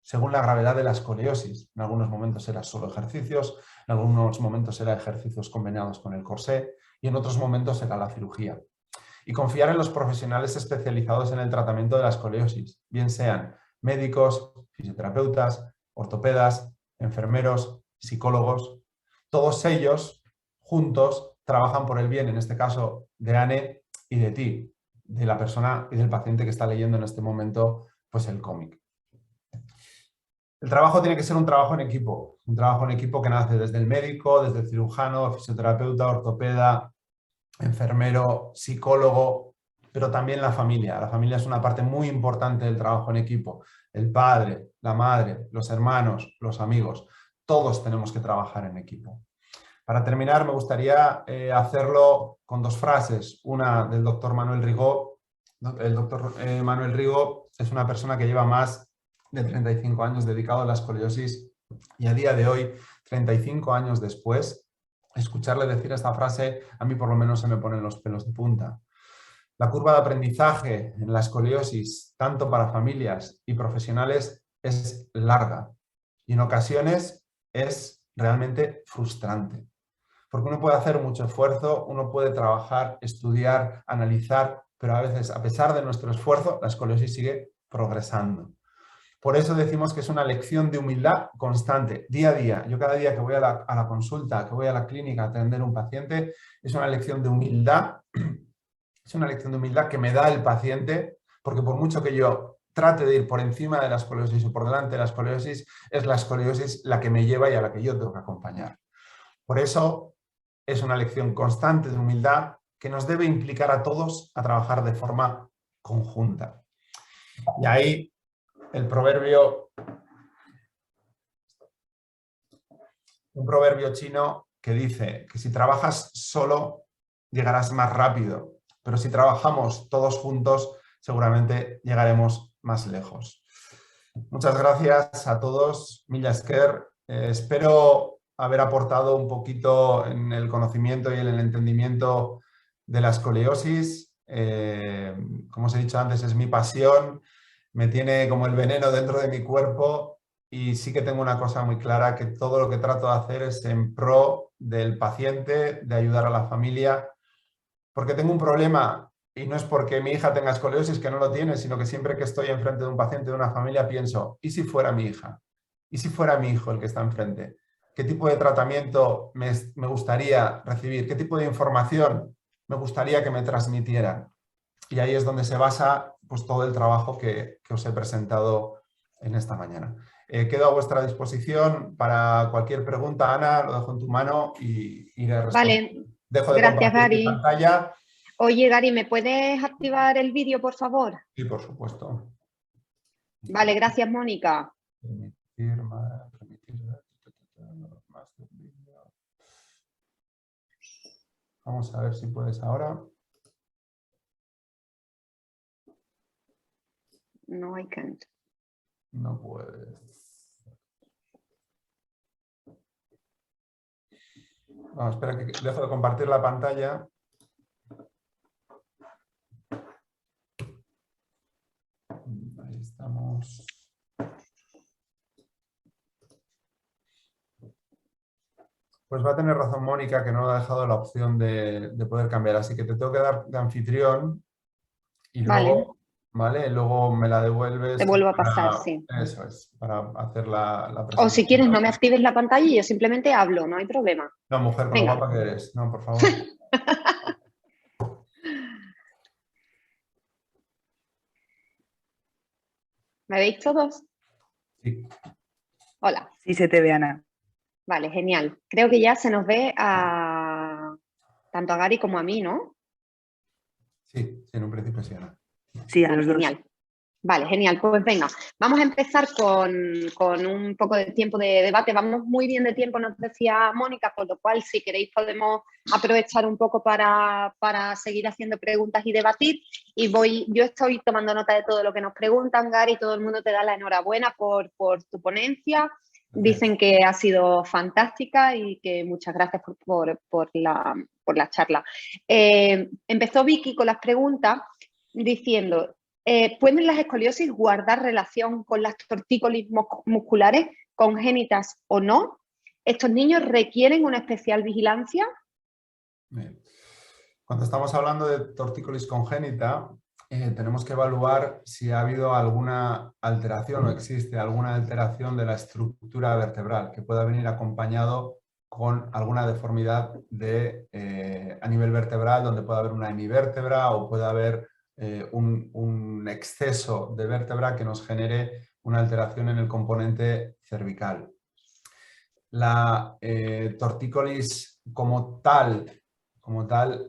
según la gravedad de la escoliosis. En algunos momentos será solo ejercicios, en algunos momentos será ejercicios combinados con el corsé y en otros momentos será la cirugía. Y confiar en los profesionales especializados en el tratamiento de la escoliosis, bien sean médicos, fisioterapeutas, ortopedas, enfermeros, psicólogos. Todos ellos juntos trabajan por el bien, en este caso de Anne y de ti, de la persona y del paciente que está leyendo en este momento pues el cómic. El trabajo tiene que ser un trabajo en equipo que nace desde el médico, desde el cirujano, fisioterapeuta, ortopeda, enfermero, psicólogo, pero también la familia. La familia es una parte muy importante del trabajo en equipo. El padre, la madre, los hermanos, los amigos, todos tenemos que trabajar en equipo. Para terminar, me gustaría hacerlo con dos frases. Una del doctor Manuel Rigaud. El doctor Manuel Rigaud es una persona que lleva más de 35 años dedicado a la escoliosis y a día de hoy, 35 años después, escucharle decir esta frase, a mí por lo menos se me ponen los pelos de punta. La curva de aprendizaje en la escoliosis, tanto para familias y profesionales, es larga y en ocasiones es realmente frustrante. Porque uno puede hacer mucho esfuerzo, uno puede trabajar, estudiar, analizar, pero a veces, a pesar de nuestro esfuerzo, la escoliosis sigue progresando. Por eso decimos que es una lección de humildad constante, día a día. Yo cada día que voy a la consulta, que voy a la clínica a atender a un paciente, es una lección de humildad. Es una lección de humildad que me da el paciente, porque por mucho que yo trate de ir por encima de la escoliosis o por delante de la escoliosis, es la escoliosis la que me lleva y a la que yo tengo que acompañar. Por eso es una lección constante de humildad que nos debe implicar a todos a trabajar de forma conjunta. Y ahí el proverbio, un proverbio chino que dice que si trabajas solo llegarás más rápido, pero si trabajamos todos juntos seguramente llegaremos más lejos. Muchas gracias a todos, Mila Esker. Espero haber aportado un poquito en el conocimiento y en el entendimiento de la escoliosis. Como os he dicho antes, es mi pasión, me tiene como el veneno dentro de mi cuerpo y sí que tengo una cosa muy clara, que todo lo que trato de hacer es en pro del paciente, de ayudar a la familia, porque tengo un problema y no es porque mi hija tenga escoliosis, que no lo tiene, sino que siempre que estoy enfrente de un paciente de una familia pienso, ¿y si fuera mi hija? ¿Y si fuera mi hijo el que está enfrente? ¿Qué tipo de tratamiento me gustaría recibir? ¿Qué tipo de información me gustaría que me transmitieran? Y ahí es donde se basa pues, todo el trabajo que os he presentado en esta mañana. Quedo a vuestra disposición para cualquier pregunta. Ana, lo dejo en tu mano y iré respondiendo. Vale, dejo de gracias, compartir mi Gary. pantalla. Oye, Gary, ¿me puedes activar el vídeo, por favor? Sí, por supuesto. Vale, gracias, Mónica. Vamos a ver si puedes ahora. No, I can't. No puedes. Vamos, espera que dejo de compartir la pantalla. Ahí estamos. Pues va a tener razón Mónica, que no ha dejado la opción de poder cambiar, así que te tengo que dar de anfitrión y luego, ¿vale? Luego me la devuelves. Te vuelvo a pasar, sí. Eso es, para hacer la presentación. O si quieres, no me actives la pantalla y yo simplemente hablo, no hay problema. No, mujer, con lo guapa que eres. No, por favor. ¿Me veis todos? Sí. Hola. Sí, se te ve, Ana. Vale, genial. Creo que ya se nos ve tanto a Gary como a mí, ¿no? Sí, en un principio sí, Ana. Sí, a los dos. Genial. Vale, genial. Pues venga, vamos a empezar con un poco de tiempo de debate. Vamos muy bien de tiempo, nos decía Mónica, por lo cual si queréis podemos aprovechar un poco para seguir haciendo preguntas y debatir. Y yo estoy tomando nota de todo lo que nos preguntan, Gary, todo el mundo te da la enhorabuena por tu ponencia. Dicen que ha sido fantástica y que muchas gracias por la charla. Empezó Vicky con las preguntas diciendo... ¿pueden las escoliosis guardar relación con las tortícolis musculares congénitas o no? ¿Estos niños requieren una especial vigilancia? Bien. Cuando estamos hablando de tortícolis congénita, tenemos que evaluar si ha habido alguna alteración o existe alguna alteración de la estructura vertebral que pueda venir acompañado con alguna deformidad a nivel vertebral, donde pueda haber una hemivértebra o pueda haber un exceso de vértebra que nos genere una alteración en el componente cervical. La tortícolis como tal,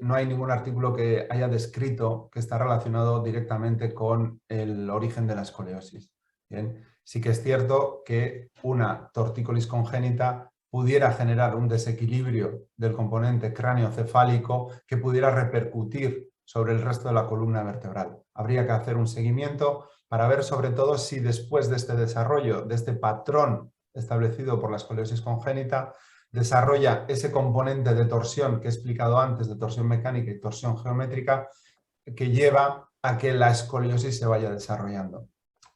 no hay ningún artículo que haya descrito que está relacionado directamente con el origen de la escoliosis. ¿Bien? Sí que es cierto que una tortícolis congénita pudiera generar un desequilibrio del componente cráneo-cefálico que pudiera repercutir sobre el resto de la columna vertebral. Habría que hacer un seguimiento para ver sobre todo si después de este desarrollo, de este patrón establecido por la escoliosis congénita, desarrolla ese componente de torsión que he explicado antes, de torsión mecánica y torsión geométrica, que lleva a que la escoliosis se vaya desarrollando.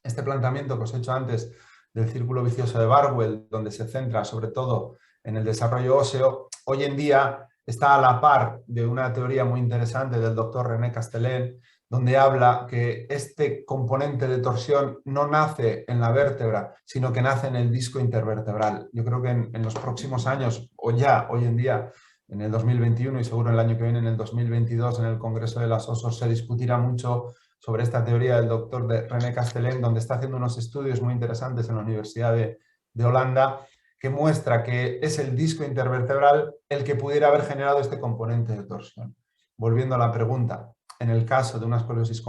Este planteamiento que os he hecho antes del círculo vicioso de Barwell, donde se centra sobre todo en el desarrollo óseo, hoy en día está a la par de una teoría muy interesante del doctor René Castellén, donde habla que este componente de torsión no nace en la vértebra, sino que nace en el disco intervertebral. Yo creo que en los próximos años, o ya hoy en día, en el 2021 y seguro el año que viene, en el 2022, en el Congreso de las OSOS, se discutirá mucho sobre esta teoría del doctor René Castellén, donde está haciendo unos estudios muy interesantes en la Universidad de Holanda, que muestra que es el disco intervertebral el que pudiera haber generado este componente de torsión. Volviendo a la pregunta, en el caso de una escoliosis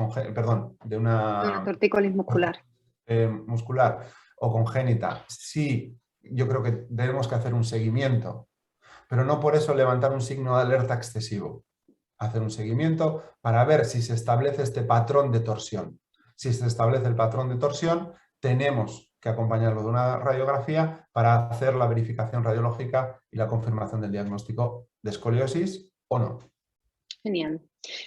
de una tortícolis muscular. Muscular o congénita, sí, yo creo que tenemos que hacer un seguimiento, pero no por eso levantar un signo de alerta excesivo. Hacer un seguimiento para ver si se establece este patrón de torsión. Si se establece el patrón de torsión, tenemos que acompañarlo de una radiografía para hacer la verificación radiológica y la confirmación del diagnóstico de escoliosis o no. Genial.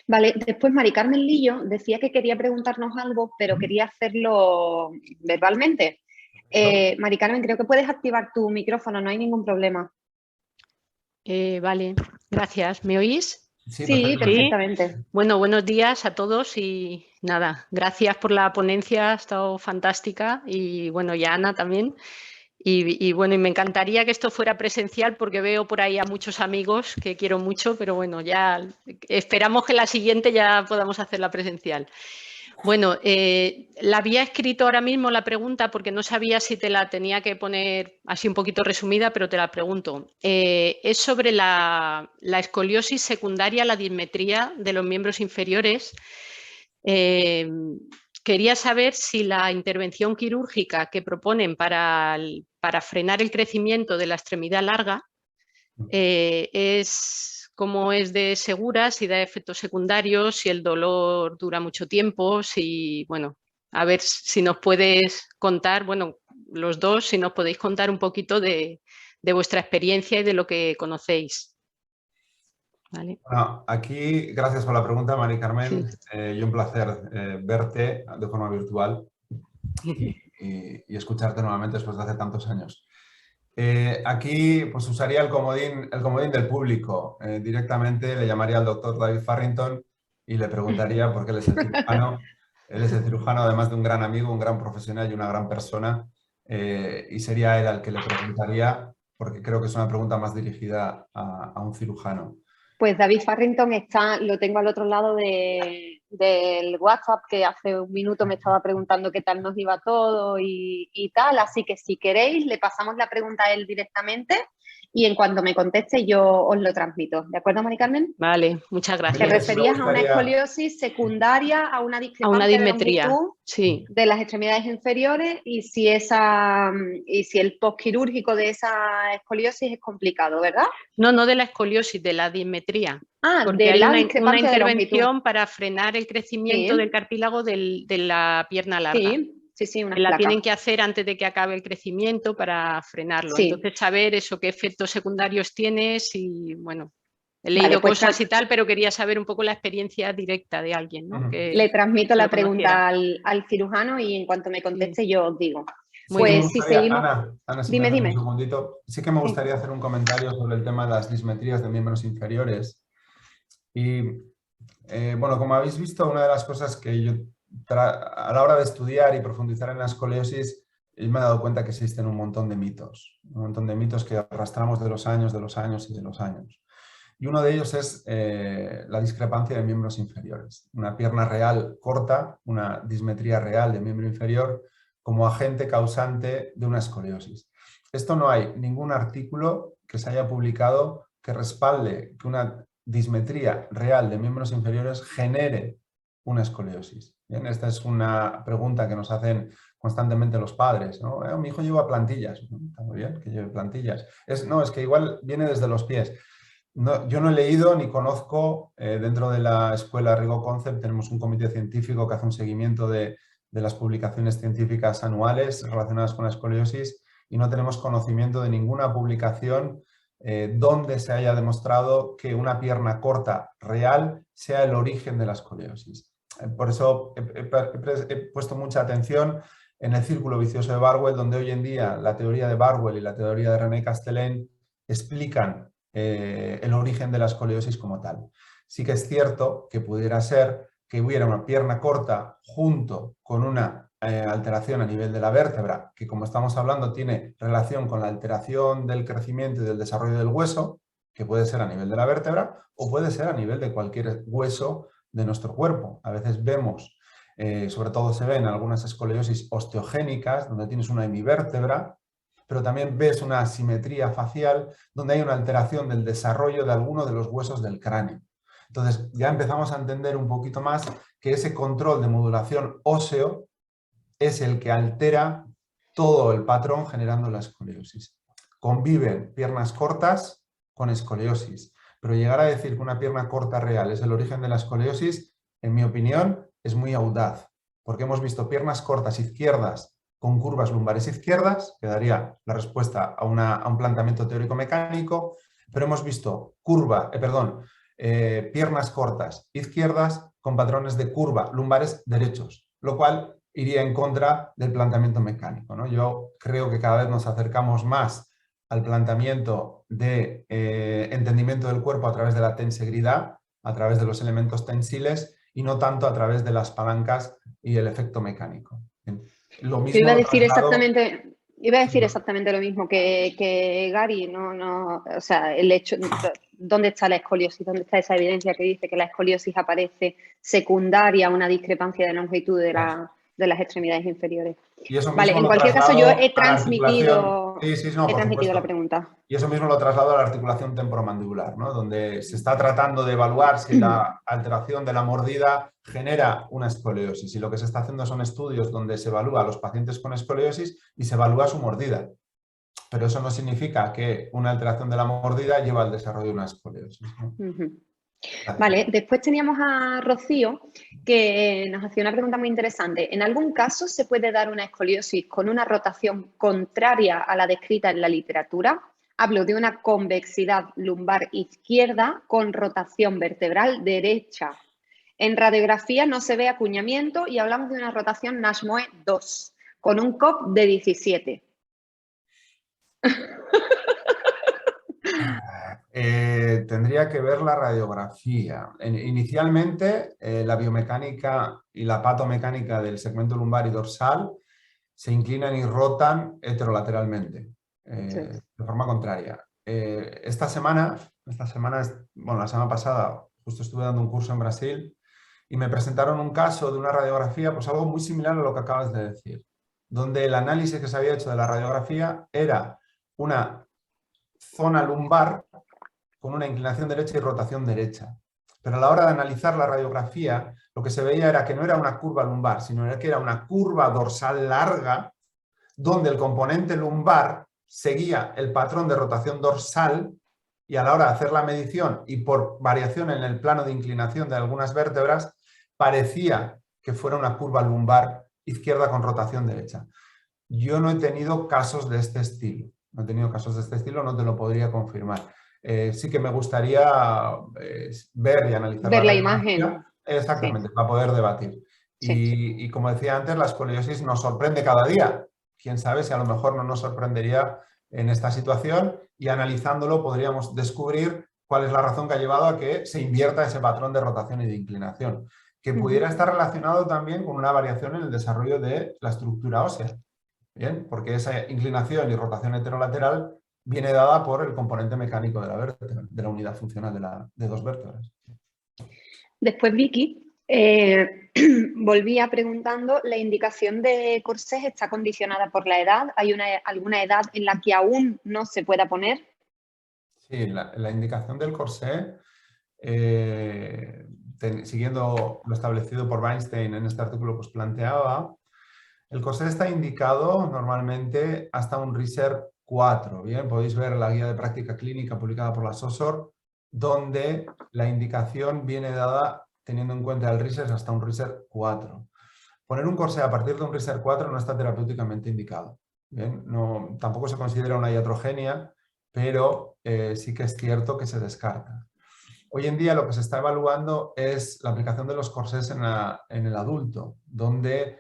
Vale, después Mari Carmen Lillo decía que quería preguntarnos algo, pero quería hacerlo verbalmente. Mari Carmen, creo que puedes activar tu micrófono, no hay ningún problema. Vale, gracias. ¿Me oís? Sí, perfectamente. Bueno, buenos días a todos y nada, gracias por la ponencia, ha estado fantástica y bueno, y a Ana también. Y bueno, y me encantaría que esto fuera presencial porque veo por ahí a muchos amigos que quiero mucho, pero bueno, ya esperamos que la siguiente ya podamos hacerla presencial. Bueno, la había escrito ahora mismo la pregunta porque no sabía si te la tenía que poner así un poquito resumida, pero te la pregunto. Es sobre la escoliosis secundaria a la dismetría de los miembros inferiores. Quería saber si la intervención quirúrgica que proponen para frenar el crecimiento de la extremidad larga cómo es de segura, si da efectos secundarios, si el dolor dura mucho tiempo, si, bueno, a ver si nos puedes contar, bueno, los dos, si nos podéis contar un poquito de vuestra experiencia y de lo que conocéis. ¿Vale? Bueno, aquí, gracias por la pregunta, Mari Carmen, y un placer verte de forma virtual y escucharte nuevamente después de hace tantos años. Aquí pues usaría el comodín del público. Directamente le llamaría al doctor David Farrington y le preguntaría por qué él es el cirujano. Él es el cirujano, además de un gran amigo, un gran profesional y una gran persona. Y sería él al que le preguntaría, porque creo que es una pregunta más dirigida a un cirujano. Pues David Farrington lo tengo al otro lado del WhatsApp, que hace un minuto me estaba preguntando qué tal nos iba todo y tal, así que si queréis le pasamos la pregunta a él directamente y en cuanto me conteste yo os lo transmito. ¿De acuerdo, Mari Carmen? Vale, muchas gracias. ¿Te referías a una escoliosis secundaria, a una discrepancia de longitud de las extremidades inferiores y si el postquirúrgico de esa escoliosis es complicado, ¿verdad? No de la escoliosis, de la dismetría. Porque de hay una intervención para frenar el crecimiento del cartílago de la pierna larga. Sí, una la placa. Tienen que hacer antes de que acabe el crecimiento para frenarlo. Entonces, saber eso, qué efectos secundarios tienes y, bueno, he leído cosas y tal, pero quería saber un poco la experiencia directa de alguien, ¿no? Le transmito la pregunta al cirujano y en cuanto me conteste yo os digo. Pues si seguimos... Ana, dime. Un segundito. Sí que me gustaría hacer un comentario sobre el tema de las dismetrías de miembros inferiores. Y, bueno, como habéis visto, una de las cosas que yo a la hora de estudiar y profundizar en la escoliosis, me he dado cuenta que existen un montón de mitos que arrastramos de los años. Y uno de ellos es la discrepancia de miembros inferiores. Una pierna real corta, una dismetría real de miembro inferior como agente causante de una escoliosis. Esto no hay ningún artículo que se haya publicado que respalde que una dismetría real de miembros inferiores genere una escoliosis. Bien, esta es una pregunta que nos hacen constantemente los padres, ¿no? Mi hijo lleva plantillas. Está muy bien que lleve plantillas. Es que igual viene desde los pies. No, yo no he leído ni conozco, dentro de la escuela Rigo Concept tenemos un comité científico que hace un seguimiento de las publicaciones científicas anuales relacionadas con la escoliosis y no tenemos conocimiento de ninguna publicación donde se haya demostrado que una pierna corta real sea el origen de la escoliosis. Por eso he puesto mucha atención en el círculo vicioso de Barwell, donde hoy en día la teoría de Barwell y la teoría de René Castellén explican el origen de la escoliosis como tal. Sí que es cierto que pudiera ser que hubiera una pierna corta junto con una alteración a nivel de la vértebra, que como estamos hablando tiene relación con la alteración del crecimiento y del desarrollo del hueso, que puede ser a nivel de la vértebra o puede ser a nivel de cualquier hueso de nuestro cuerpo. A veces vemos, sobre todo se ven algunas escoliosis osteogénicas, donde tienes una hemivértebra, pero también ves una asimetría facial, donde hay una alteración del desarrollo de alguno de los huesos del cráneo. Entonces ya empezamos a entender un poquito más que ese control de modulación óseo es el que altera todo el patrón generando la escoliosis. Conviven piernas cortas con escoliosis, pero llegar a decir que una pierna corta real es el origen de la escoliosis, en mi opinión, es muy audaz, porque hemos visto piernas cortas izquierdas con curvas lumbares izquierdas, que daría la respuesta a un planteamiento teórico mecánico, pero hemos visto piernas cortas izquierdas con patrones de curva lumbares derechos, lo cual iría en contra del planteamiento mecánico, ¿no? Yo creo que cada vez nos acercamos más al planteamiento de entendimiento del cuerpo a través de la tensegridad, a través de los elementos tensiles y no tanto a través de las palancas y el efecto mecánico. Lo mismo iba a decir exactamente lo mismo que Gary, o sea, el hecho, ¿dónde está la escoliosis? ¿Dónde está esa evidencia que dice que la escoliosis aparece secundaria a una discrepancia de longitud de las extremidades inferiores? Y eso vale, en cualquier caso yo he transmitido, la pregunta. Y eso mismo lo traslado a la articulación temporomandibular, ¿no? Donde se está tratando de evaluar si la alteración de la mordida genera una escoliosis. Y lo que se está haciendo son estudios donde se evalúa a los pacientes con escoliosis y se evalúa su mordida. Pero eso no significa que una alteración de la mordida lleva al desarrollo de una escoliosis, ¿no? Vale, después teníamos a Rocío, que nos hacía una pregunta muy interesante. ¿En algún caso se puede dar una escoliosis con una rotación contraria a la descrita en la literatura? Hablo de una convexidad lumbar izquierda con rotación vertebral derecha. En radiografía no se ve acuñamiento y hablamos de una rotación Nash-Moe 2, con un COP de 17. Tendría que ver la radiografía. Inicialmente, la biomecánica y la patomecánica del segmento lumbar y dorsal se inclinan y rotan heterolateralmente, de forma contraria. La semana pasada, justo estuve dando un curso en Brasil y me presentaron un caso de una radiografía, pues algo muy similar a lo que acabas de decir, donde el análisis que se había hecho de la radiografía era una zona lumbar con una inclinación derecha y rotación derecha. Pero a la hora de analizar la radiografía, lo que se veía era que no era una curva lumbar, sino que era una curva dorsal larga, donde el componente lumbar seguía el patrón de rotación dorsal y a la hora de hacer la medición y por variación en el plano de inclinación de algunas vértebras, parecía que fuera una curva lumbar izquierda con rotación derecha. Yo no he tenido casos de este estilo. No te lo podría confirmar. Sí que me gustaría ver y analizar la imagen. Exactamente, para poder debatir. Y como decía antes, la escoliosis nos sorprende cada día. Quién sabe si a lo mejor no nos sorprendería en esta situación y analizándolo podríamos descubrir cuál es la razón que ha llevado a que se invierta ese patrón de rotación y de inclinación, que pudiera estar relacionado también con una variación en el desarrollo de la estructura ósea. Bien, porque esa inclinación y rotación heterolateral viene dada por el componente mecánico de la vértebra, de la unidad funcional de dos vértebras. Después Vicky volvía preguntando, ¿la indicación de corsés está condicionada por la edad? ¿Hay alguna edad en la que aún no se pueda poner? Sí, la indicación del corsé, siguiendo lo establecido por Weinstein en este artículo, pues planteaba, el corsé está indicado normalmente hasta un RISER 4. Bien, podéis ver la guía de práctica clínica publicada por la SOSOR, donde la indicación viene dada teniendo en cuenta el RISER hasta un RISER 4. Poner un corsé a partir de un RISER 4 no está terapéuticamente indicado. Bien, tampoco se considera una iatrogenia, pero sí que es cierto que se descarta. Hoy en día lo que se está evaluando es la aplicación de los corsés en el adulto, donde,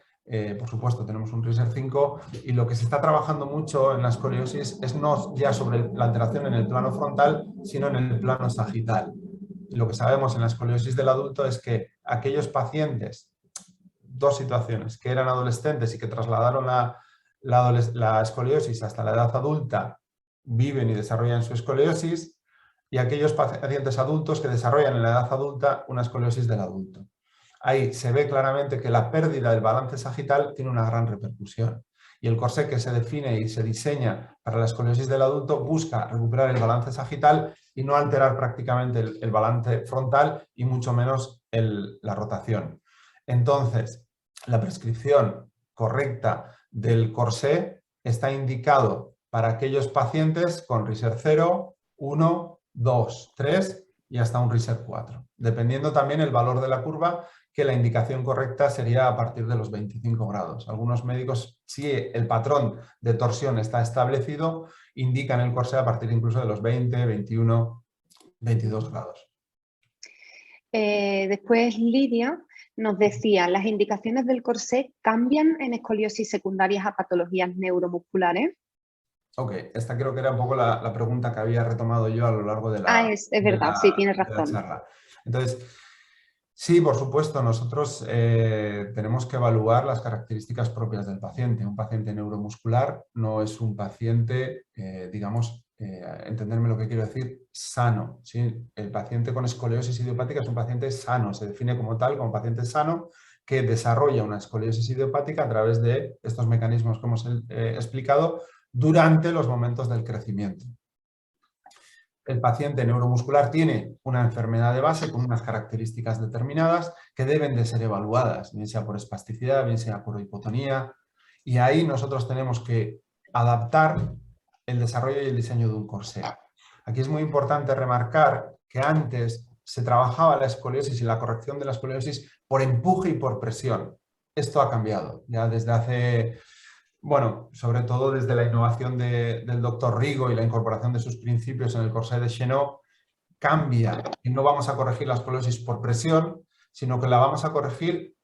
por supuesto, tenemos un RISER 5 y lo que se está trabajando mucho en la escoliosis es no ya sobre la alteración en el plano frontal, sino en el plano sagital. Y lo que sabemos en la escoliosis del adulto es que aquellos pacientes, dos situaciones, que eran adolescentes y que trasladaron la escoliosis hasta la edad adulta, viven y desarrollan su escoliosis, y aquellos pacientes adultos que desarrollan en la edad adulta una escoliosis del adulto. Ahí se ve claramente que la pérdida del balance sagital tiene una gran repercusión. Y el corsé que se define y se diseña para la escoliosis del adulto busca recuperar el balance sagital y no alterar prácticamente el balance frontal y mucho menos la rotación. Entonces, la prescripción correcta del corsé está indicado para aquellos pacientes con RISER 0, 1, 2, 3 y hasta un RISER 4. Dependiendo también el valor de la curva, que la indicación correcta sería a partir de los 25 grados. Algunos médicos, si el patrón de torsión está establecido, indican el corsé a partir incluso de los 20, 21, 22 grados. Después Lidia nos decía, ¿las indicaciones del corsé cambian en escoliosis secundarias a patologías neuromusculares? Ok, esta creo que era un poco la pregunta que había retomado yo a lo largo de la, es verdad, sí, tienes razón. de la charla. Entonces, sí, por supuesto, nosotros tenemos que evaluar las características propias del paciente. Un paciente neuromuscular no es un paciente, digamos, entenderme lo que quiero decir, sano, ¿sí? El paciente con escoliosis idiopática es un paciente sano, se define como tal, como paciente sano que desarrolla una escoliosis idiopática a través de estos mecanismos que hemos explicado durante los momentos del crecimiento. El paciente neuromuscular tiene una enfermedad de base con unas características determinadas que deben de ser evaluadas, bien sea por espasticidad, bien sea por hipotonía, y ahí nosotros tenemos que adaptar el desarrollo y el diseño de un corsé. Aquí es muy importante remarcar que antes se trabajaba la escoliosis y la corrección de la escoliosis por empuje y por presión. Esto ha cambiado ya desde hace... Bueno, sobre todo desde la innovación del doctor Rigo y la incorporación de sus principios en el corsé de Chenot, cambia y no vamos a corregir la escoliosis por presión, sino que la vamos a corregir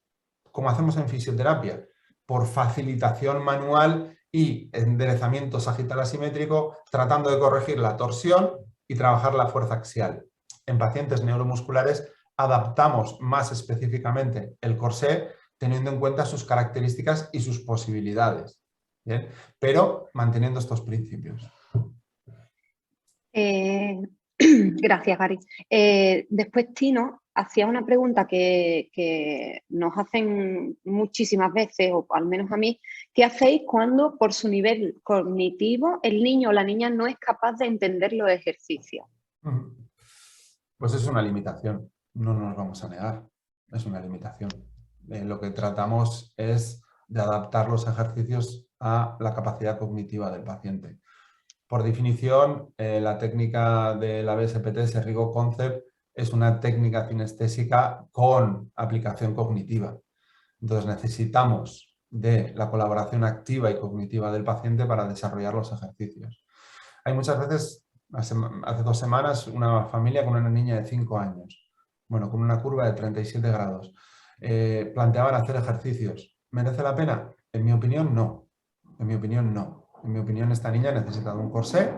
como hacemos en fisioterapia, por facilitación manual y enderezamiento sagital asimétrico, tratando de corregir la torsión y trabajar la fuerza axial. En pacientes neuromusculares adaptamos más específicamente el corsé teniendo en cuenta sus características y sus posibilidades. ¿Bien? Pero manteniendo estos principios. Gracias, Gary. Después Tino hacía una pregunta que nos hacen muchísimas veces, o al menos a mí. ¿Qué hacéis cuando por su nivel cognitivo el niño o la niña no es capaz de entender los ejercicios? Pues es una limitación, no nos vamos a negar, es una limitación. Lo que tratamos es de adaptar los ejercicios a la capacidad cognitiva del paciente. Por definición, la técnica de la BSPT, Rigo Concept, es una técnica cinestésica con aplicación cognitiva. Entonces necesitamos de la colaboración activa y cognitiva del paciente para desarrollar los ejercicios. Hay muchas veces, hace 2 semanas, una familia con una niña de 5 años, bueno, con una curva de 37 grados, planteaban hacer ejercicios. ¿Merece la pena? En mi opinión, no. En mi opinión, no. En mi opinión, esta niña necesita un corsé.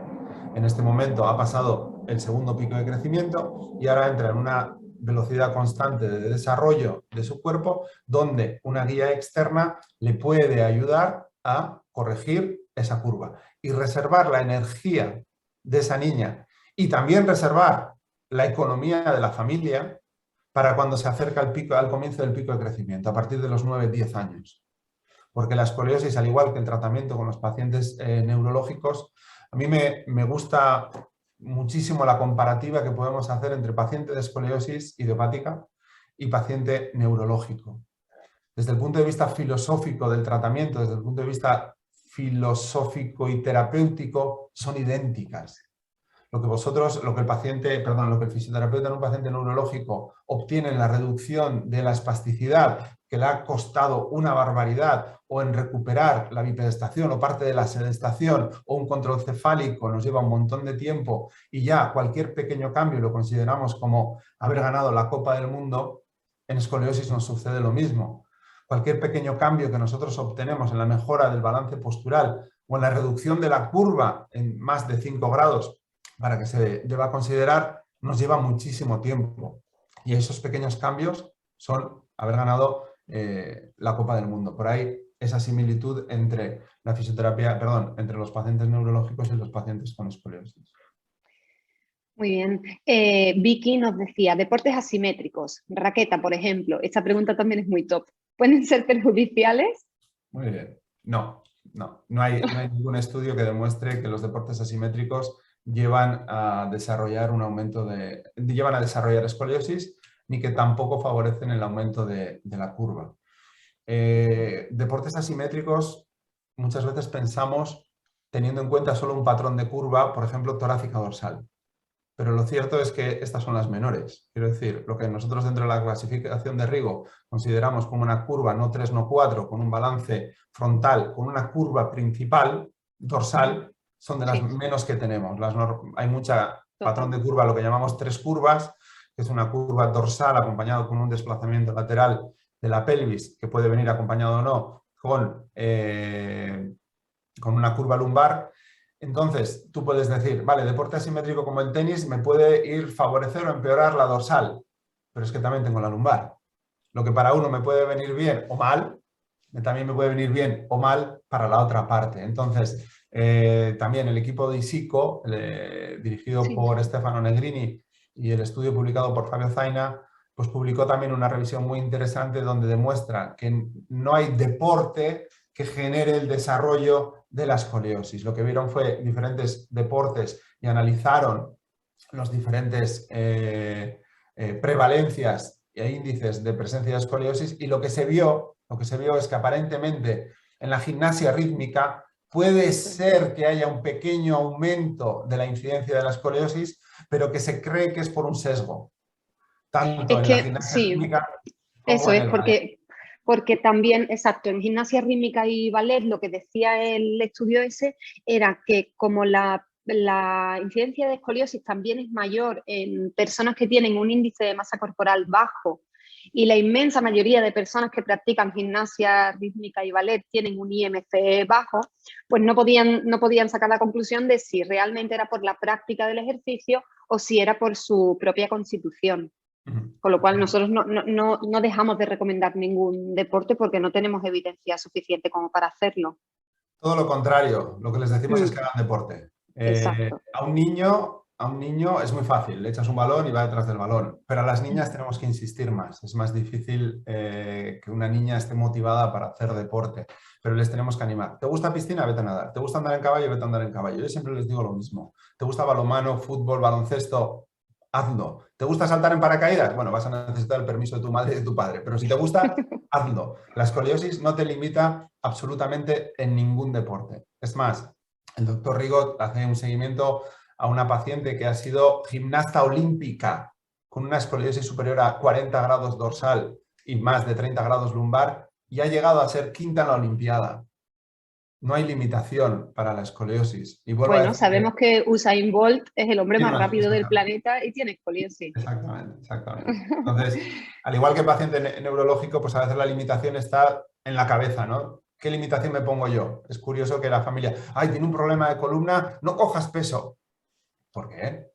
En este momento ha pasado el segundo pico de crecimiento y ahora entra en una velocidad constante de desarrollo de su cuerpo, donde una guía externa le puede ayudar a corregir esa curva y reservar la energía de esa niña y también reservar la economía de la familia para cuando se acerca al comienzo del pico de crecimiento, a partir de los 9-10 años. Porque la escoliosis, al igual que el tratamiento con los pacientes neurológicos, a mí me gusta muchísimo la comparativa que podemos hacer entre paciente de escoliosis idiopática y paciente neurológico. Desde el punto de vista filosófico del tratamiento, desde el punto de vista filosófico y terapéutico, son idénticas. Lo que el fisioterapeuta en un paciente neurológico obtiene en la reducción de la espasticidad, que le ha costado una barbaridad, o en recuperar la bipedestación o parte de la sedestación o un control cefálico nos lleva un montón de tiempo y ya cualquier pequeño cambio lo consideramos como haber ganado la Copa del Mundo, en escoliosis nos sucede lo mismo. Cualquier pequeño cambio que nosotros obtenemos en la mejora del balance postural o en la reducción de la curva en más de 5 grados para que se deba considerar, nos lleva muchísimo tiempo. Y esos pequeños cambios son haber ganado la Copa del Mundo. Por ahí esa similitud entre la fisioterapia, perdón, entre los pacientes neurológicos y los pacientes con escoliosis. Muy bien. Vicky nos decía, deportes asimétricos, raqueta, por ejemplo. Esta pregunta también es muy top. ¿Pueden ser perjudiciales? Muy bien. No hay ningún estudio que demuestre que los deportes asimétricos llevan a desarrollar escoliosis, ni que tampoco favorecen el aumento de la curva. Deportes asimétricos muchas veces pensamos teniendo en cuenta solo un patrón de curva, por ejemplo, torácica dorsal. Pero lo cierto es que estas son las menores. Quiero decir, lo que nosotros dentro de la clasificación de Rigo consideramos como una curva no 3, no 4, con un balance frontal, con una curva principal dorsal, son de las menos que tenemos. Hay mucha patrón de curva, lo que llamamos 3 curvas, que es una curva dorsal acompañado con un desplazamiento lateral de la pelvis, que puede venir acompañado o no con una curva lumbar. Entonces, tú puedes decir, vale, deporte asimétrico como el tenis me puede ir favorecer o empeorar la dorsal, pero es que también tengo la lumbar. Lo que para uno me puede venir bien o mal, también me puede venir bien o mal para la otra parte. Entonces, también el equipo de ISICO, dirigido por Stefano Negrini, y el estudio publicado por Fabio Zaina, pues publicó también una revisión muy interesante donde demuestra que no hay deporte que genere el desarrollo de la escoliosis. Lo que vieron fue diferentes deportes y analizaron los diferentes prevalencias e índices de presencia de escoliosis, y lo que se vio es que aparentemente en la gimnasia rítmica puede ser que haya un pequeño aumento de la incidencia de la escoliosis, pero que se cree que es por un sesgo. Tanto en la gimnasia rítmica como eso en es, el ballet. Porque también, exacto, en gimnasia rítmica y ballet lo que decía el estudio ese era que como la incidencia de escoliosis también es mayor en personas que tienen un índice de masa corporal bajo, y la inmensa mayoría de personas que practican gimnasia rítmica y ballet tienen un IMC bajo, pues no podían sacar la conclusión de si realmente era por la práctica del ejercicio o si era por su propia constitución. Con lo cual nosotros no dejamos de recomendar ningún deporte porque no tenemos evidencia suficiente como para hacerlo. Todo lo contrario, lo que les decimos es que hagan deporte. A un niño es muy fácil, le echas un balón y va detrás del balón, pero a las niñas tenemos que insistir más. Es más difícil que una niña esté motivada para hacer deporte, pero les tenemos que animar. ¿Te gusta piscina? Vete a nadar. ¿Te gusta andar en caballo? Vete a andar en caballo. Yo siempre les digo lo mismo. ¿Te gusta balonmano, fútbol, baloncesto? Hazlo. ¿Te gusta saltar en paracaídas? Bueno, vas a necesitar el permiso de tu madre y de tu padre, pero si te gusta, hazlo. La escoliosis no te limita absolutamente en ningún deporte. Es más, el doctor Rigo hace un seguimiento a una paciente que ha sido gimnasta olímpica con una escoliosis superior a 40 grados dorsal y más de 30 grados lumbar, y ha llegado a ser quinta en la Olimpiada. No hay limitación para la escoliosis. Y bueno, sabemos que Usain Bolt es el hombre más rápido del planeta y tiene escoliosis. Exactamente. Entonces, al igual que el paciente neurológico, pues a veces la limitación está en la cabeza, ¿no? ¿Qué limitación me pongo yo? Es curioso que la familia, tiene un problema de columna, no cojas peso. ¿Por qué?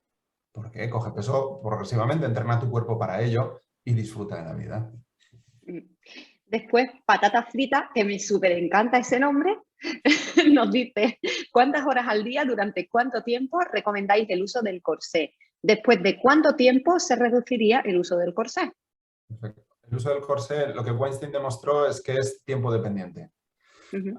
Porque coge peso progresivamente, entrena tu cuerpo para ello y disfruta de la vida. Después, patata frita, que me súper encanta ese nombre, nos dice, ¿cuántas horas al día, durante cuánto tiempo recomendáis el uso del corsé? Después de cuánto tiempo se reduciría el uso del corsé. Perfecto. El uso del corsé, lo que Weinstein demostró es que es tiempo dependiente.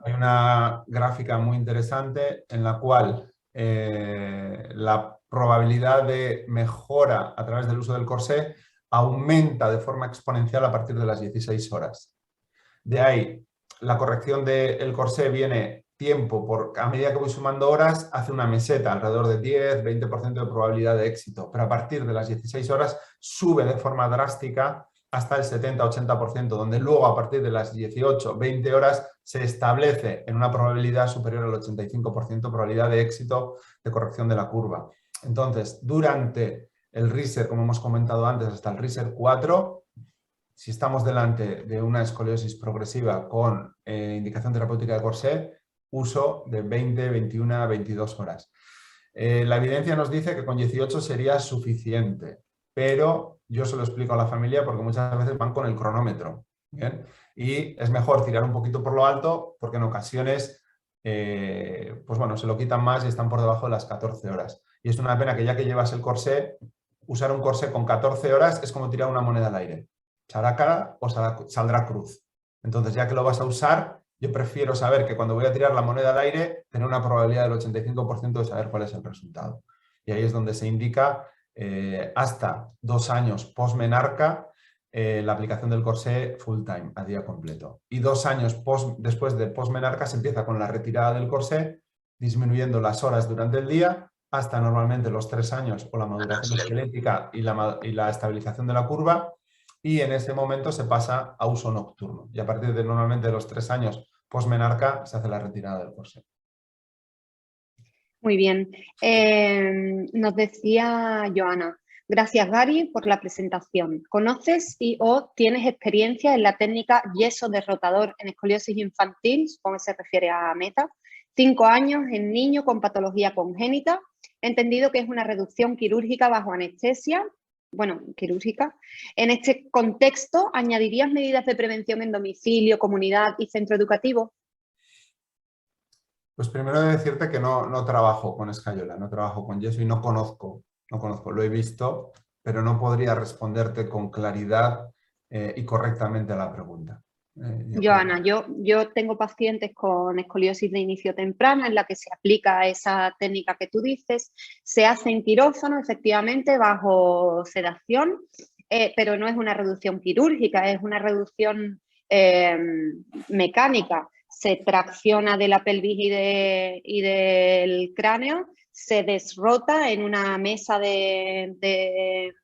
Hay una gráfica muy interesante en la cual la probabilidad de mejora a través del uso del corsé aumenta de forma exponencial a partir de las 16 horas. De ahí, la corrección del corsé viene tiempo, a medida que voy sumando horas, hace una meseta, alrededor de 10-20% de probabilidad de éxito, pero a partir de las 16 horas sube de forma drástica hasta el 70-80%, donde luego a partir de las 18-20 horas se establece en una probabilidad superior al 85% probabilidad de éxito de corrección de la curva. Entonces, durante el RISER, como hemos comentado antes, hasta el RISER 4, si estamos delante de una escoliosis progresiva con indicación terapéutica de Corsé, uso de 20, 21, 22 horas. La evidencia nos dice que con 18 sería suficiente, pero yo se lo explico a la familia porque muchas veces van con el cronómetro, ¿bien? Y es mejor tirar un poquito por lo alto porque en ocasiones pues bueno, se lo quitan más y están por debajo de las 14 horas. Y es una pena que ya que llevas el corsé, usar un corsé con 14 horas es como tirar una moneda al aire. ¿Saldrá cara o saldrá cruz? Entonces, ya que lo vas a usar, yo prefiero saber que cuando voy a tirar la moneda al aire, tener una probabilidad del 85% de saber cuál es el resultado. Y ahí es donde se indica hasta 2 años post-menarca la aplicación del corsé full time, a día completo. Y 2 años después de post-menarca se empieza con la retirada del corsé, disminuyendo las horas durante el día, hasta normalmente los 3 años o la maduración esquelética y la estabilización de la curva, y en ese momento se pasa a uso nocturno. Y a partir de normalmente los 3 años post-menarca se hace la retirada del corsé. Muy bien. Nos decía Joana, gracias Gary por la presentación. ¿Conoces o tienes experiencia en la técnica yeso derrotador en escoliosis infantil? Supongo que se refiere a meta. 5 años en niño con patología congénita. He entendido que es una reducción quirúrgica bajo anestesia. Bueno, quirúrgica. En este contexto, ¿añadirías medidas de prevención en domicilio, comunidad y centro educativo? Pues primero de decirte que no trabajo con escayola, no trabajo con yeso y no conozco, lo he visto, pero no podría responderte con claridad y correctamente a la pregunta. Joana, yo tengo pacientes con escoliosis de inicio temprana en la que se aplica esa técnica que tú dices, se hace en quirófano efectivamente bajo sedación, pero no es una reducción quirúrgica, es una reducción mecánica. Se tracciona de la pelvis y del cráneo, se desrota en una mesa de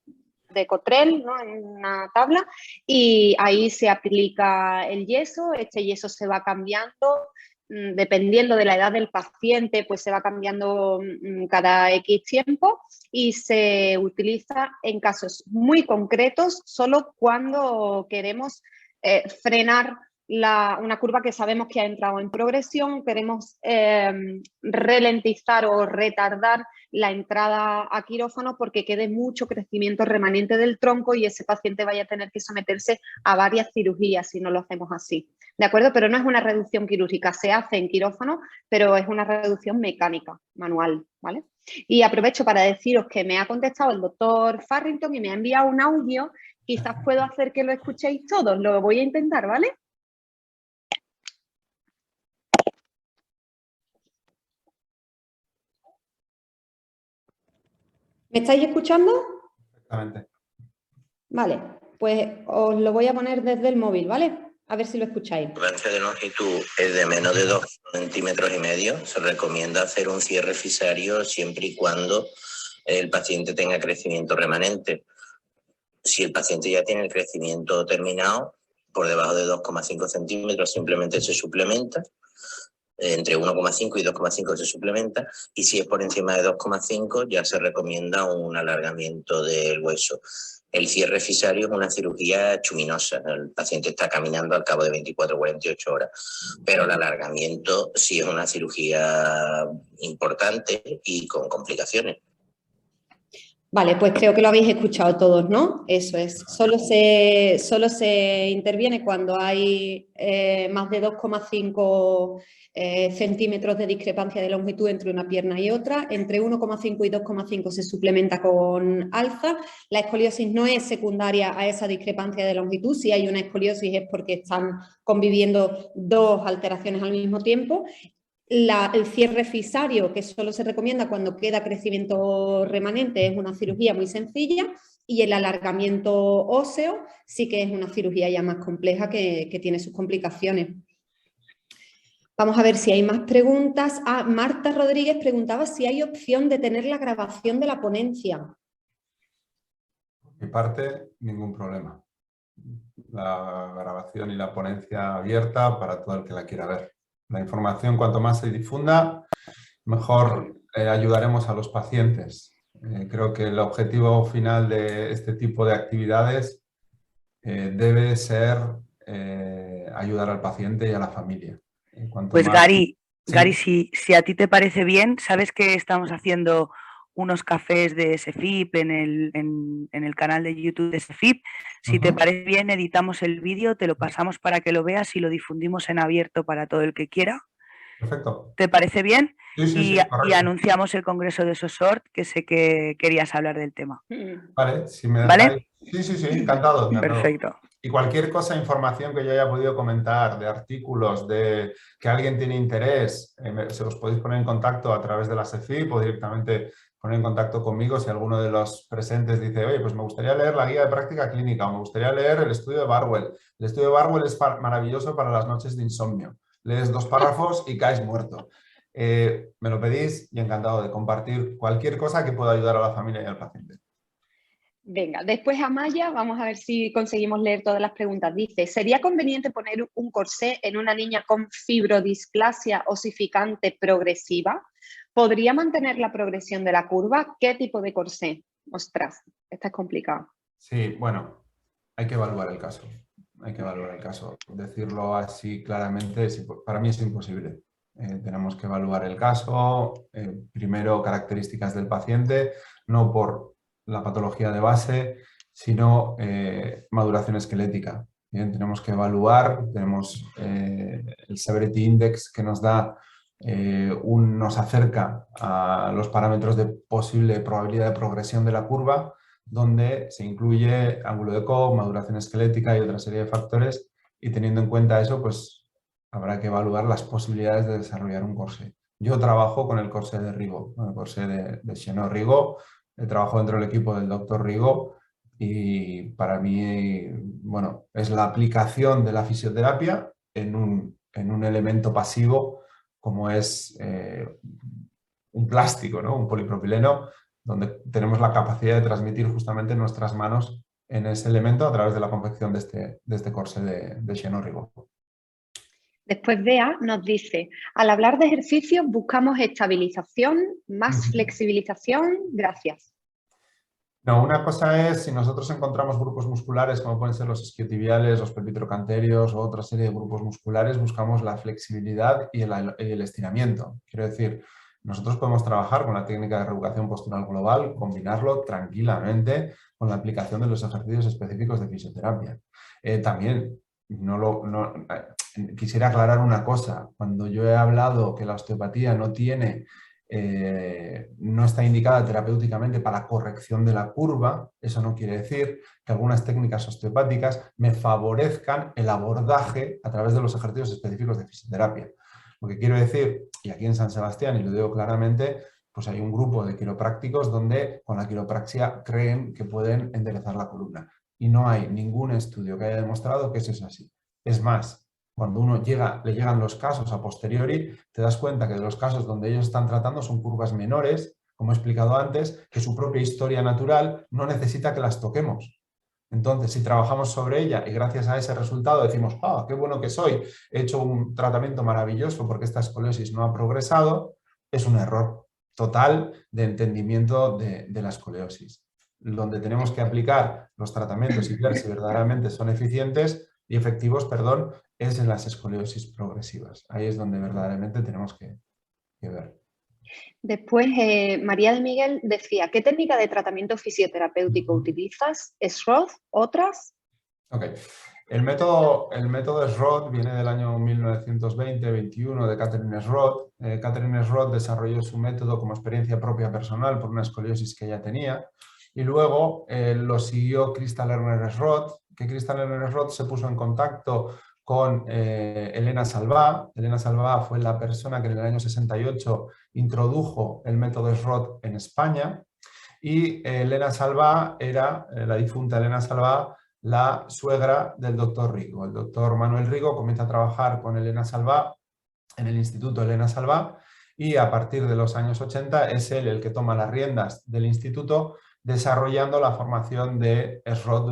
Cotrel, ¿no? En una tabla, y ahí se aplica el yeso. Este yeso se va cambiando dependiendo de la edad del paciente, pues se va cambiando cada X tiempo y se utiliza en casos muy concretos solo cuando queremos frenar una curva que sabemos que ha entrado en progresión, queremos ralentizar o retardar la entrada a quirófano porque quede mucho crecimiento remanente del tronco y ese paciente vaya a tener que someterse a varias cirugías si no lo hacemos así. ¿De acuerdo? Pero no es una reducción quirúrgica, se hace en quirófano, pero es una reducción mecánica, manual, ¿vale? Y aprovecho para deciros que me ha contestado el doctor Farrington y me ha enviado un audio. Quizás puedo hacer que lo escuchéis todos, lo voy a intentar, ¿vale? ¿Me estáis escuchando? Perfectamente. Vale, pues os lo voy a poner desde el móvil, ¿vale? A ver si lo escucháis. La diferencia de longitud es de menos de 2,5 centímetros. Se recomienda hacer un cierre fisario siempre y cuando el paciente tenga crecimiento remanente. Si el paciente ya tiene el crecimiento terminado, por debajo de 2,5 centímetros simplemente se suplementa. Entre 1,5 y 2,5 se suplementa, y si es por encima de 2,5 ya se recomienda un alargamiento del hueso. El cierre fisario es una cirugía chuminosa, el paciente está caminando al cabo de 24 o 48 horas, pero el alargamiento sí es una cirugía importante y con complicaciones. Vale, pues creo que lo habéis escuchado todos, ¿no? Eso es. Solo se interviene cuando hay más de 2,5 centímetros de discrepancia de longitud entre una pierna y otra. Entre 1,5 y 2,5 se suplementa con alza. La escoliosis no es secundaria a esa discrepancia de longitud. Si hay una escoliosis es porque están conviviendo dos alteraciones al mismo tiempo. El cierre fisario, que solo se recomienda cuando queda crecimiento remanente, es una cirugía muy sencilla, y el alargamiento óseo sí que es una cirugía ya más compleja que tiene sus complicaciones. Vamos a ver si hay más preguntas. Marta Rodríguez preguntaba si hay opción de tener la grabación de la ponencia. Por mi parte, ningún problema. la grabación y la ponencia abierta para todo el que la quiera ver. La información, cuanto más se difunda, mejor ayudaremos a los pacientes. Creo que el objetivo final de este tipo de actividades debe ser ayudar al paciente y a la familia. Pues más... Gary, si a ti te parece bien, sabes que estamos haciendo unos cafés de SFIP en el canal de YouTube de SFIP. Si te parece bien, editamos el vídeo, te lo pasamos para que lo veas y lo difundimos en abierto para todo el que quiera. Perfecto. ¿Te parece bien? Sí, y anunciamos el congreso de SOSORT, que sé que querías hablar del tema. Vale, si me ¿Vale? dejáis... Sí, encantado. Perfecto. Y cualquier cosa, información que yo haya podido comentar, de artículos, de que alguien tiene interés, se os podéis poner en contacto a través de la SFIP o directamente poner en contacto conmigo si alguno de los presentes dice, oye, pues me gustaría leer la guía de práctica clínica o me gustaría leer el estudio de Barwell. El estudio de Barwell es maravilloso para las noches de insomnio. Lees 2 párrafos y caes muerto. Me lo pedís y encantado de compartir cualquier cosa que pueda ayudar a la familia y al paciente. Venga, después Amaya, vamos a ver si conseguimos leer todas las preguntas. Dice, ¿sería conveniente poner un corsé en una niña con fibrodisplasia osificante progresiva? ¿Podría mantener la progresión de la curva? ¿Qué tipo de corsé? Ostras, esta es complicada. Sí, bueno, hay que evaluar el caso. Hay que evaluar el caso. Decirlo así claramente, para mí es imposible. Tenemos que evaluar el caso, primero características del paciente, no por la patología de base, sino maduración esquelética. Bien, tenemos que evaluar, tenemos el Severity Index que nos da, nos acerca a los parámetros de posible probabilidad de progresión de la curva, donde se incluye ángulo de Cobb, maduración esquelética y otra serie de factores, y teniendo en cuenta eso, pues habrá que evaluar las posibilidades de desarrollar un corsé. Yo trabajo con el corsé de Rigaud, con el corsé de Chenot Rigaud, trabajo dentro del equipo del doctor Rigaud y para mí, bueno, es la aplicación de la fisioterapia en un elemento pasivo como es un plástico, ¿no? Un polipropileno, donde tenemos la capacidad de transmitir justamente nuestras manos en ese elemento a través de la confección de este corsé de Chenot Rigaud. Después Bea nos dice, al hablar de ejercicios buscamos estabilización, más flexibilización, gracias. No, una cosa es si nosotros encontramos grupos musculares como pueden ser los isquiotibiales, los pelvitrocanterios o otra serie de grupos musculares, buscamos la flexibilidad y el estiramiento. Quiero decir, nosotros podemos trabajar con la técnica de reeducación postural global, combinarlo tranquilamente con la aplicación de los ejercicios específicos de fisioterapia. También, quisiera aclarar una cosa. Cuando yo he hablado que la osteopatía no está indicada terapéuticamente para corrección de la curva, eso no quiere decir que algunas técnicas osteopáticas me favorezcan el abordaje a través de los ejercicios específicos de fisioterapia. Lo que quiero decir, y aquí en San Sebastián, y lo digo claramente, pues hay un grupo de quiroprácticos donde con la quiropraxia creen que pueden enderezar la columna. Y no hay ningún estudio que haya demostrado que eso es así. Es más, cuando uno le llegan los casos a posteriori, te das cuenta que de los casos donde ellos están tratando son curvas menores, como he explicado antes, que su propia historia natural no necesita que las toquemos. Entonces, si trabajamos sobre ella y gracias a ese resultado decimos, ¡ah, qué bueno que soy! He hecho un tratamiento maravilloso porque esta escoliosis no ha progresado, es un error total de entendimiento de la escoliosis. Donde tenemos que aplicar los tratamientos y ver si verdaderamente son eficientes y efectivos, perdón, es en las escoliosis progresivas. Ahí es donde verdaderamente tenemos que ver. Después, María de Miguel decía, ¿qué técnica de tratamiento fisioterapéutico utilizas? ¿SROD? ¿Otras? Ok. El método SROD viene del año 1920-21 de Catherine SROD. Catherine SROD desarrolló su método como experiencia propia personal por una escoliosis que ella tenía. Y luego lo siguió Crystal Lerner SROD, que Crystal Lerner SROD se puso en contacto con Elena Salvá. Elena Salvá fue la persona que en el año 68 introdujo el método SROD en España y Elena Salvá era, la difunta Elena Salvá, la suegra del doctor Rigaud. El doctor Manuel Rigaud comienza a trabajar con Elena Salvá en el Instituto Elena Salvá y a partir de los años 80 es él el que toma las riendas del instituto desarrollando la formación de SROT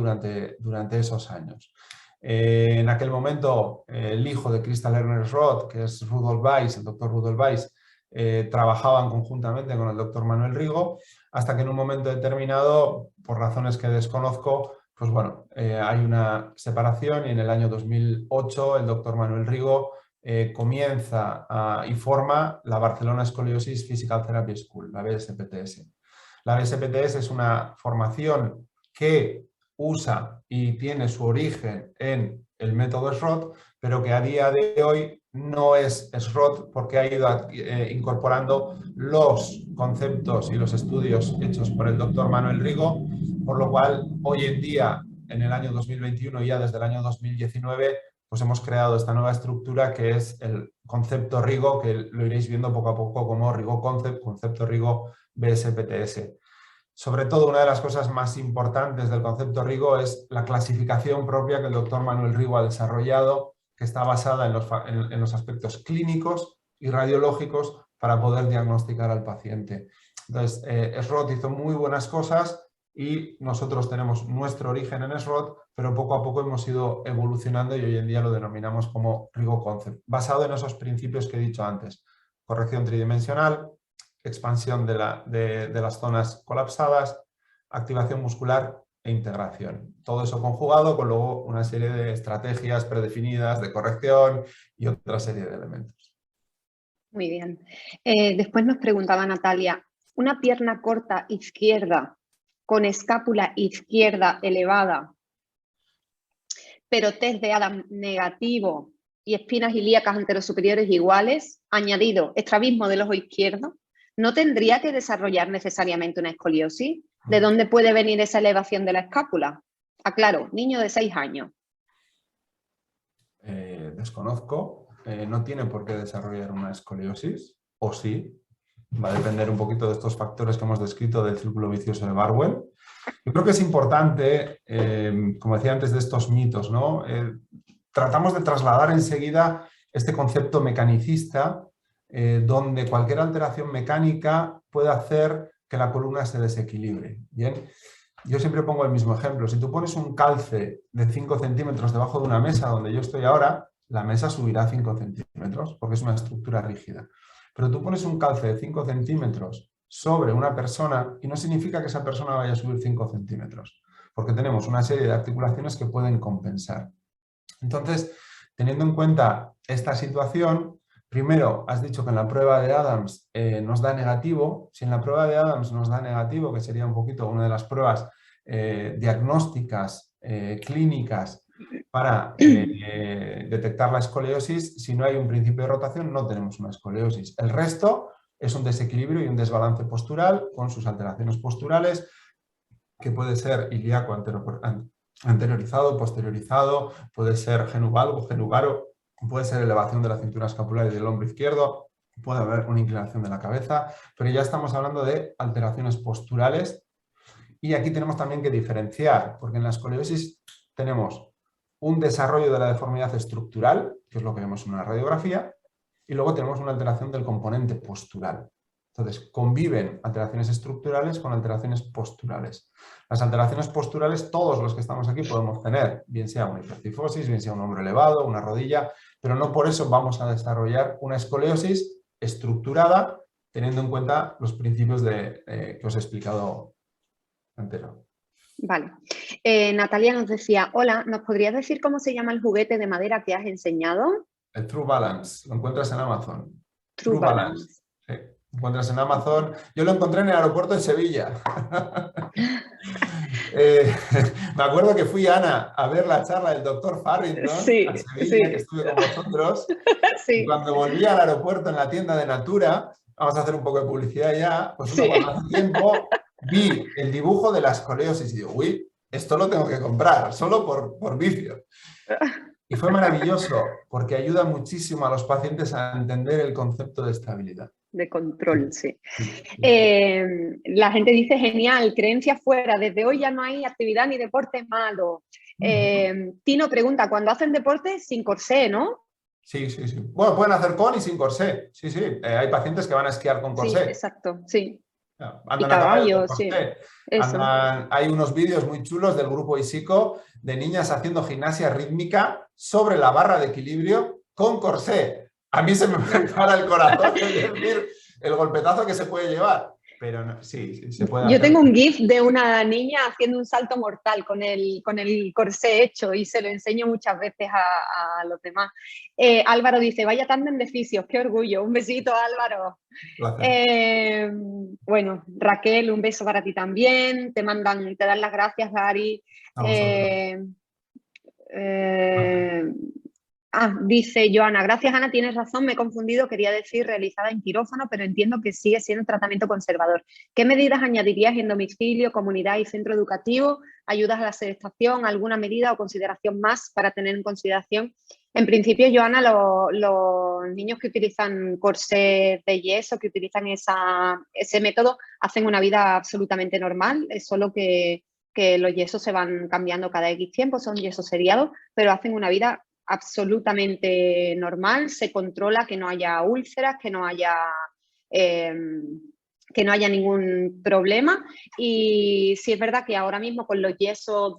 durante esos años. En aquel momento, el hijo de Christa Lerner-Roth, que es Rudolf Weiss, el doctor Rudolf Weiss, trabajaban conjuntamente con el doctor Manuel Rigo, hasta que en un momento determinado, por razones que desconozco, pues bueno, hay una separación y en el año 2008 el doctor Manuel Rigo comienza y forma la Barcelona Scoliosis Physical Therapy School, la BSPTS. La BSPTS es una formación que usa y tiene su origen en el método SROT, pero que a día de hoy no es SROT porque ha ido incorporando los conceptos y los estudios hechos por el doctor Manuel Rigo, por lo cual hoy en día, en el año 2021 y ya desde el año 2019, pues hemos creado esta nueva estructura que es el concepto Rigo, que lo iréis viendo poco a poco como Rigo Concept, concepto Rigo BSPTS. Sobre todo, una de las cosas más importantes del concepto Rigo es la clasificación propia que el doctor Manuel Rigo ha desarrollado, que está basada en los aspectos clínicos y radiológicos para poder diagnosticar al paciente. Entonces, SROT hizo muy buenas cosas y nosotros tenemos nuestro origen en SROT, pero poco a poco hemos ido evolucionando y hoy en día lo denominamos como Rigo Concept, basado en esos principios que he dicho antes: corrección tridimensional, expansión de las zonas colapsadas, activación muscular e integración. Todo eso conjugado con luego una serie de estrategias predefinidas de corrección y otra serie de elementos. Muy bien. Después nos preguntaba Natalia, ¿una pierna corta izquierda con escápula izquierda elevada, pero test de Adams negativo y espinas ilíacas anterosuperiores iguales, añadido estrabismo del ojo izquierdo, ¿no tendría que desarrollar necesariamente una escoliosis? ¿De dónde puede venir esa elevación de la escápula? Aclaro, niño de 6 años. Desconozco, no tiene por qué desarrollar una escoliosis, o sí, va a depender un poquito de estos factores que hemos descrito del círculo vicioso de Barwell. Yo creo que es importante, como decía antes, de estos mitos, ¿no? Tratamos de trasladar enseguida este concepto mecanicista, donde cualquier alteración mecánica puede hacer que la columna se desequilibre. Bien, yo siempre pongo el mismo ejemplo. Si tú pones un calce de 5 centímetros debajo de una mesa donde yo estoy ahora, la mesa subirá 5 centímetros porque es una estructura rígida. Pero tú pones un calce de 5 centímetros sobre una persona y no significa que esa persona vaya a subir 5 centímetros, porque tenemos una serie de articulaciones que pueden compensar. Entonces, teniendo en cuenta esta situación, primero, has dicho que en la prueba de Adams nos da negativo. Si en la prueba de Adams nos da negativo, que sería un poquito una de las pruebas diagnósticas, clínicas, para detectar la escoliosis, si no hay un principio de rotación, no tenemos una escoliosis. El resto es un desequilibrio y un desbalance postural con sus alteraciones posturales, que puede ser ilíaco anteriorizado, posteriorizado, puede ser genuvalgo, genugaro, puede ser elevación de la cintura escapular y del hombro izquierdo, puede haber una inclinación de la cabeza, pero ya estamos hablando de alteraciones posturales. Y aquí tenemos también que diferenciar, porque en la escoliosis tenemos un desarrollo de la deformidad estructural, que es lo que vemos en una radiografía, y luego tenemos una alteración del componente postural. Entonces, conviven alteraciones estructurales con alteraciones posturales. Las alteraciones posturales, todos los que estamos aquí podemos tener, bien sea una hipertifosis, bien sea un hombro elevado, una rodilla, pero no por eso vamos a desarrollar una escoliosis estructurada, teniendo en cuenta los principios que os he explicado anterior. Vale. Natalia nos decía, hola, ¿nos podrías decir cómo se llama el juguete de madera que has enseñado? El True Balance, lo encuentras en Amazon. True Balance. Sí, lo encuentras en Amazon. Yo lo encontré en el aeropuerto de Sevilla. Me acuerdo que fui, Ana, a ver la charla del doctor Farrington a Sevilla, que estuve con vosotros. Sí. Y cuando volví al aeropuerto en la tienda de Natura, vamos a hacer un poco de publicidad ya, pues cuando hace tiempo vi el dibujo de la escoliosis y digo, uy, esto lo tengo que comprar, solo por vicio. Y fue maravilloso, porque ayuda muchísimo a los pacientes a entender el concepto de estabilidad. De control, sí. La gente dice, genial, creencia fuera, desde hoy ya no hay actividad ni deporte malo. Tino pregunta, ¿cuándo hacen deporte sin corsé, no? Sí, sí, sí. Bueno, pueden hacer con y sin corsé. Sí, sí. Hay pacientes que van a esquiar con corsé. Sí, exacto, sí. Andan y a caballo caballo, con sí. corsé. Eso. Hay unos vídeos muy chulos del grupo Isico de niñas haciendo gimnasia rítmica sobre la barra de equilibrio con corsé. A mí se me para el corazón, es decir, el golpetazo que se puede llevar. Pero no, sí, se puede Yo hacer. tengo un GIF de una niña haciendo un salto mortal con el corsé hecho y se lo enseño muchas veces a los demás. Álvaro dice, vaya tándem de fisios, qué orgullo. Un besito, Álvaro. Bueno, Raquel, un beso para ti también. Te dan las gracias, Gary. Dice Joana, gracias Ana, tienes razón, me he confundido, quería decir realizada en quirófano, pero entiendo que sigue siendo un tratamiento conservador. ¿Qué medidas añadirías en domicilio, comunidad y centro educativo? ¿Ayudas a la sedestación? ¿Alguna medida o consideración más para tener en consideración? En principio, Joana, los niños que utilizan corsé de yeso, que utilizan ese método, hacen una vida absolutamente normal, es solo que los yesos se van cambiando cada X tiempo, son yesos seriados, pero hacen una vida absolutamente normal, se controla que no haya úlceras, que no haya ningún problema. Y sí es verdad que ahora mismo con los yesos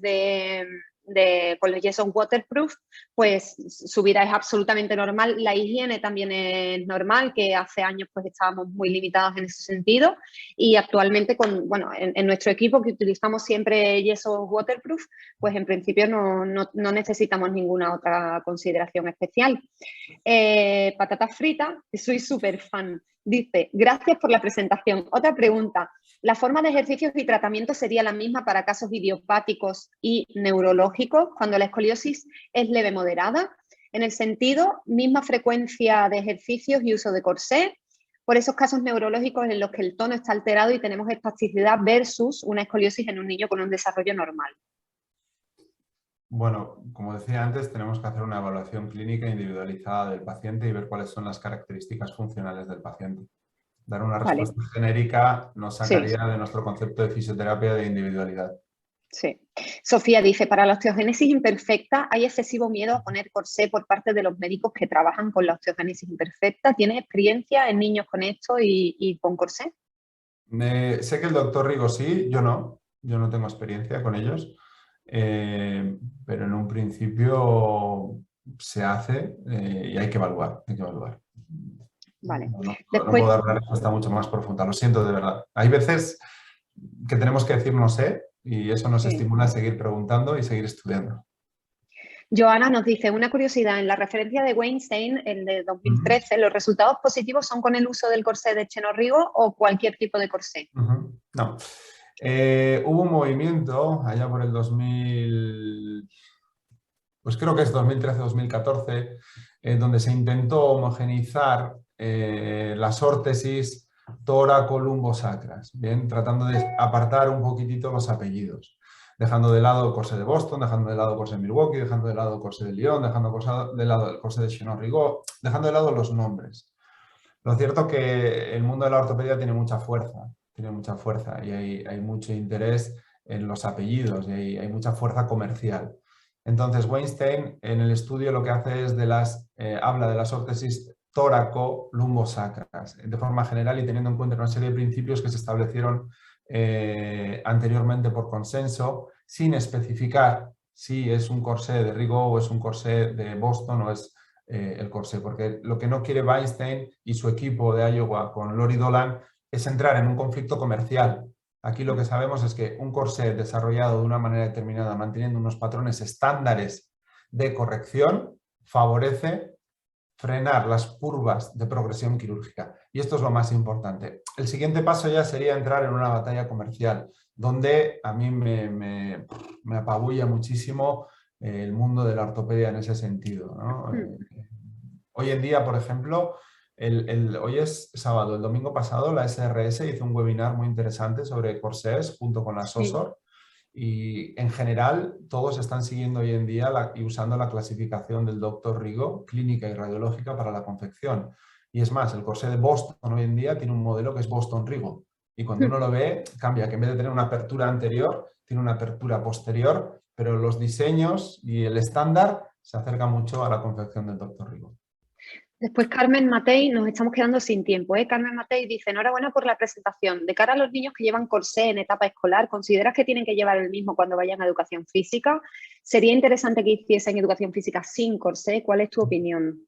con los yesos waterproof, pues su vida es absolutamente normal. La higiene también es normal, que hace años pues estábamos muy limitados en ese sentido, y actualmente en nuestro equipo, que utilizamos siempre yesos waterproof, pues en principio no necesitamos ninguna otra consideración especial. Patatas fritas, soy súper fan. Dice, gracias por la presentación. Otra pregunta, ¿la forma de ejercicios y tratamiento sería la misma para casos idiopáticos y neurológicos cuando la escoliosis es leve moderada? En el sentido, misma frecuencia de ejercicios y uso de corsé, por esos casos neurológicos en los que el tono está alterado y tenemos espasticidad versus una escoliosis en un niño con un desarrollo normal. Bueno, como decía antes, tenemos que hacer una evaluación clínica individualizada del paciente y ver cuáles son las características funcionales del paciente. Dar una respuesta genérica nos sacaría de nuestro concepto de fisioterapia de individualidad. Sí. Sofía dice, para la osteogénesis imperfecta, ¿hay excesivo miedo a poner corsé por parte de los médicos que trabajan con la osteogénesis imperfecta? ¿Tienes experiencia en niños con esto y con corsé? Sé que el doctor Rigo sí, yo no tengo experiencia con ellos. Pero en un principio se hace y hay que evaluar. Vale. No puedo dar una respuesta mucho más profunda, lo siento de verdad. Hay veces que tenemos que decir no sé y eso nos estimula a seguir preguntando y seguir estudiando. Joana nos dice, una curiosidad, en la referencia de Weinstein, el de 2013, ¿los resultados positivos son con el uso del corsé de Cheno-Rigo o cualquier tipo de corsé? No. Hubo un movimiento allá por el 2000, pues creo que es 2013-2014, donde se intentó homogeneizar las órtesis tóraco-lumbosacras, bien, tratando de apartar un poquitito los apellidos, dejando de lado el corsé de Boston, dejando de lado el corsé de Milwaukee, dejando de lado el corsé de Lyon, dejando de lado el corsé de Cheno-Rigo, dejando de lado los nombres. Lo cierto es que el mundo de la ortopedia tiene mucha fuerza y hay mucho interés en los apellidos y hay mucha fuerza comercial. Entonces Weinstein en el estudio lo que hace es habla de las órtesis tóraco-lumbosacras de forma general y teniendo en cuenta una serie de principios que se establecieron anteriormente por consenso, sin especificar si es un corsé de Rigo o es un corsé de Boston o es el corsé, porque lo que no quiere Weinstein y su equipo de Iowa con Lori Dolan es entrar en un conflicto comercial. Aquí lo que sabemos es que un corsé desarrollado de una manera determinada, manteniendo unos patrones estándares de corrección, favorece frenar las curvas de progresión quirúrgica. Y esto es lo más importante. El siguiente paso ya sería entrar en una batalla comercial, donde a mí me apabulla muchísimo el mundo de la ortopedia en ese sentido, ¿no? Hoy en día, por ejemplo, hoy es sábado, el domingo pasado la SRS hizo un webinar muy interesante sobre corsés junto con la SOSOR y en general todos están siguiendo hoy en día y usando la clasificación del doctor Rigo, clínica y radiológica para la confección. Y es más, el corsé de Boston hoy en día tiene un modelo que es Boston Rigo y cuando uno lo ve cambia, que en vez de tener una apertura anterior tiene una apertura posterior, pero los diseños y el estándar se acercan mucho a la confección del doctor Rigo. Después Carmen Matei, nos estamos quedando sin tiempo. Carmen Matei dice, enhorabuena por la presentación. De cara a los niños que llevan corsé en etapa escolar, ¿consideras que tienen que llevar el mismo cuando vayan a educación física? ¿Sería interesante que hiciesen educación física sin corsé? ¿Cuál es tu opinión?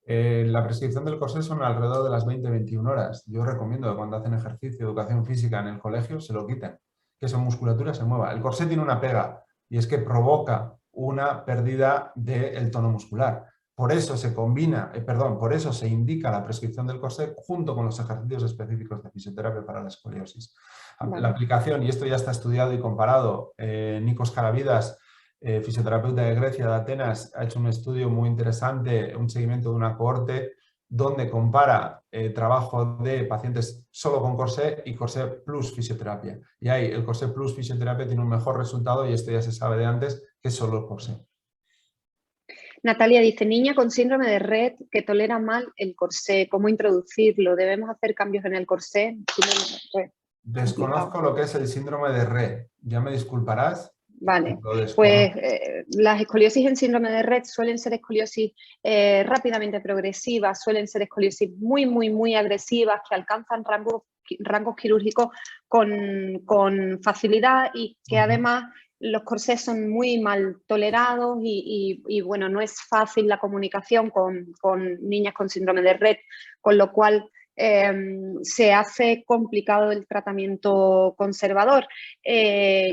La prescripción del corsé son alrededor de las 20-21 horas. Yo recomiendo que cuando hacen ejercicio, educación física en el colegio, se lo quiten, que su musculatura se mueva. El corsé tiene una pega y es que provoca una pérdida del tono muscular. Por eso se combina, por eso se indica la prescripción del corsé junto con los ejercicios específicos de fisioterapia para la escoliosis. Vale. La aplicación, y esto ya está estudiado y comparado, Nikos Karavidas, fisioterapeuta de Grecia, de Atenas, ha hecho un estudio muy interesante, un seguimiento de una cohorte donde compara trabajo de pacientes solo con corsé y corsé plus fisioterapia. Y ahí el corsé plus fisioterapia tiene un mejor resultado, y esto ya se sabe de antes, que solo el corsé. Natalia dice, niña con síndrome de Rett que tolera mal el corsé, ¿cómo introducirlo? ¿Debemos hacer cambios en el corsé? Desconozco lo que es el síndrome de Rett, ya me disculparás. Vale, pues las escoliosis en síndrome de Rett suelen ser escoliosis rápidamente progresivas, suelen ser escoliosis muy agresivas que alcanzan rangos quirúrgicos con facilidad y que además los corsés son muy mal tolerados y bueno, no es fácil la comunicación con niñas con síndrome de Rett, con lo cual se hace complicado el tratamiento conservador.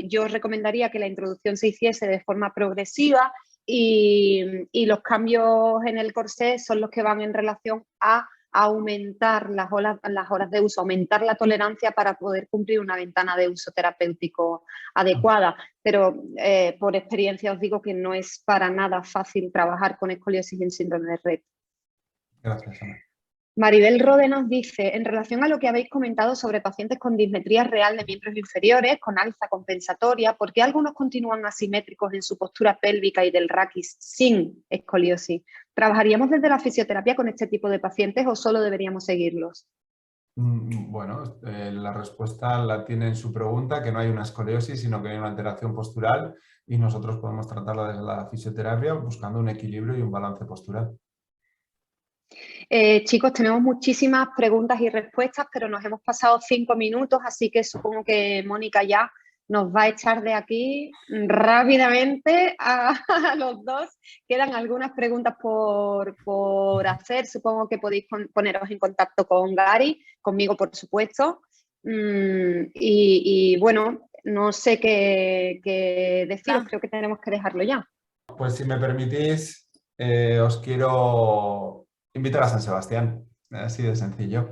Yo recomendaría que la introducción se hiciese de forma progresiva y los cambios en el corsé son los que van en relación a aumentar las horas de uso, aumentar la tolerancia para poder cumplir una ventana de uso terapéutico adecuada. Pero por experiencia os digo que no es para nada fácil trabajar con escoliosis en síndrome de Rett. Gracias, Ana. Maribel Rode nos dice, en relación a lo que habéis comentado sobre pacientes con dismetría real de miembros inferiores, con alza compensatoria, ¿por qué algunos continúan asimétricos en su postura pélvica y del raquis sin escoliosis? ¿Trabajaríamos desde la fisioterapia con este tipo de pacientes o solo deberíamos seguirlos? Bueno, la respuesta la tiene en su pregunta, que no hay una escoliosis, sino que hay una alteración postural y nosotros podemos tratarla desde la fisioterapia buscando un equilibrio y un balance postural. Chicos, tenemos muchísimas preguntas y respuestas, pero nos hemos pasado 5 minutos, así que supongo que Mónica ya nos va a echar de aquí rápidamente a los dos. Quedan algunas preguntas por hacer, supongo que podéis poneros en contacto con Gary, conmigo por supuesto. Y bueno, no sé qué deciros, creo que tenemos que dejarlo ya. Pues si me permitís, os quiero invitar a San Sebastián, así de sencillo.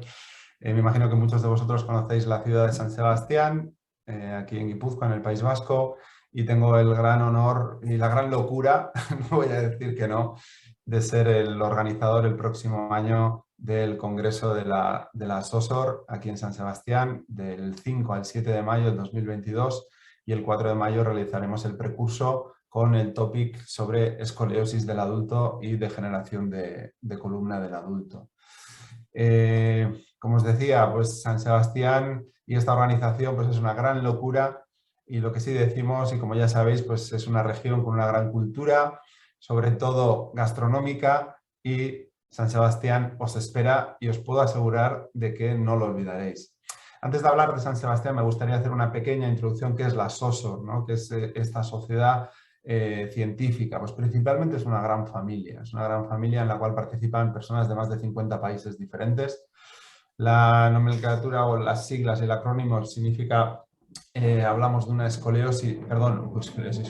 Me imagino que muchos de vosotros conocéis la ciudad de San Sebastián, aquí en Guipúzcoa, en el País Vasco, y tengo el gran honor y la gran locura, no voy a decir que no, de ser el organizador el próximo año del Congreso de la SOSOR aquí en San Sebastián, del 5 al 7 de mayo del 2022, y el 4 de mayo realizaremos el precurso con el topic sobre escoliosis del adulto y degeneración de columna del adulto. Como os decía, pues San Sebastián y esta organización pues es una gran locura, y lo que sí decimos, y como ya sabéis, pues es una región con una gran cultura, sobre todo gastronómica, y San Sebastián os espera y os puedo asegurar de que no lo olvidaréis. Antes de hablar de San Sebastián me gustaría hacer una pequeña introducción que es la SOSOR, ¿no? Que es esta sociedad científica. Pues principalmente es una gran familia en la cual participan personas de más de 50 países diferentes. La nomenclatura o las siglas, el acrónimo significa, hablamos de una escoliosis,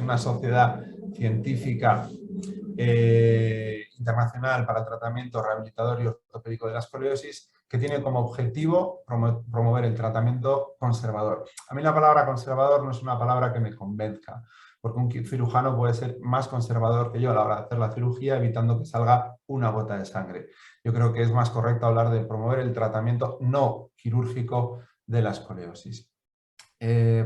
una sociedad científica internacional para el tratamiento rehabilitador y ortopédico de la escoliosis, que tiene como objetivo promover el tratamiento conservador. A mí la palabra conservador no es una palabra que me convenzca, porque un cirujano puede ser más conservador que yo a la hora de hacer la cirugía, evitando que salga una gota de sangre. Yo creo que es más correcto hablar de promover el tratamiento no quirúrgico de la escoliosis.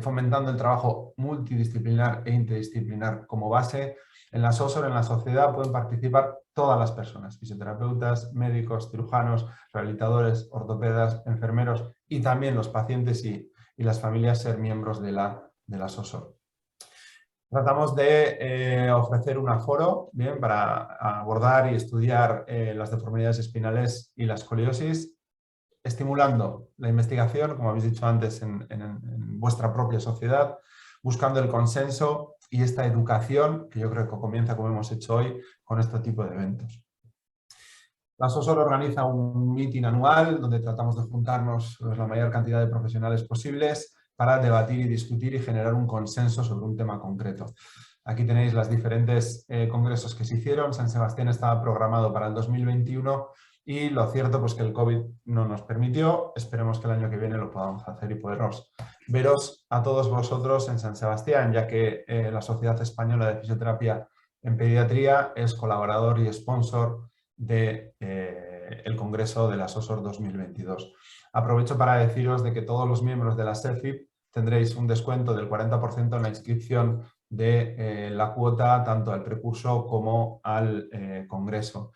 Fomentando el trabajo multidisciplinar e interdisciplinar como base. En la SOSOR, en la sociedad, pueden participar todas las personas, fisioterapeutas, médicos, cirujanos, rehabilitadores, ortopedas, enfermeros, y también los pacientes y las familias ser miembros de la SOSOR. Tratamos de ofrecer un aforo, bien, para abordar y estudiar las deformidades espinales y la escoliosis, estimulando la investigación, como habéis dicho antes, en vuestra propia sociedad, buscando el consenso y esta educación, que yo creo que comienza, como hemos hecho hoy, con este tipo de eventos. La SOSOR organiza un meeting anual donde tratamos de juntarnos la mayor cantidad de profesionales posibles para debatir y discutir y generar un consenso sobre un tema concreto. Aquí tenéis los diferentes congresos que se hicieron. San Sebastián estaba programado para el 2021 y lo cierto pues que el COVID no nos permitió. Esperemos que el año que viene lo podamos hacer y podernos veros a todos vosotros en San Sebastián, ya que la Sociedad Española de Fisioterapia en Pediatría es colaborador y sponsor del Congreso de la SOSOR 2022. Aprovecho para deciros de que todos los miembros de la CEFIP tendréis un descuento del 40% en la inscripción de la cuota tanto al precurso como al Congreso.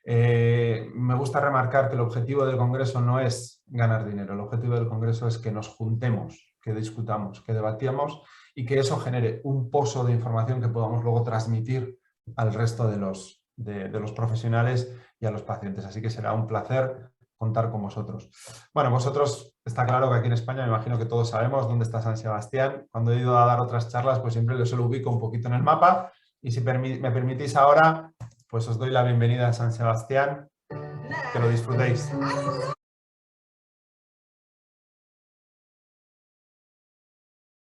Me gusta remarcar que el objetivo del Congreso no es ganar dinero, el objetivo del Congreso es que nos juntemos, que discutamos, que debatamos y que eso genere un pozo de información que podamos luego transmitir al resto de los profesionales y a los pacientes. Así que será un placer contar con vosotros. Bueno, vosotros, está claro que aquí en España me imagino que todos sabemos dónde está San Sebastián. Cuando he ido a dar otras charlas, pues siempre se lo ubico un poquito en el mapa. Y si me permitís ahora, pues os doy la bienvenida a San Sebastián. Que lo disfrutéis.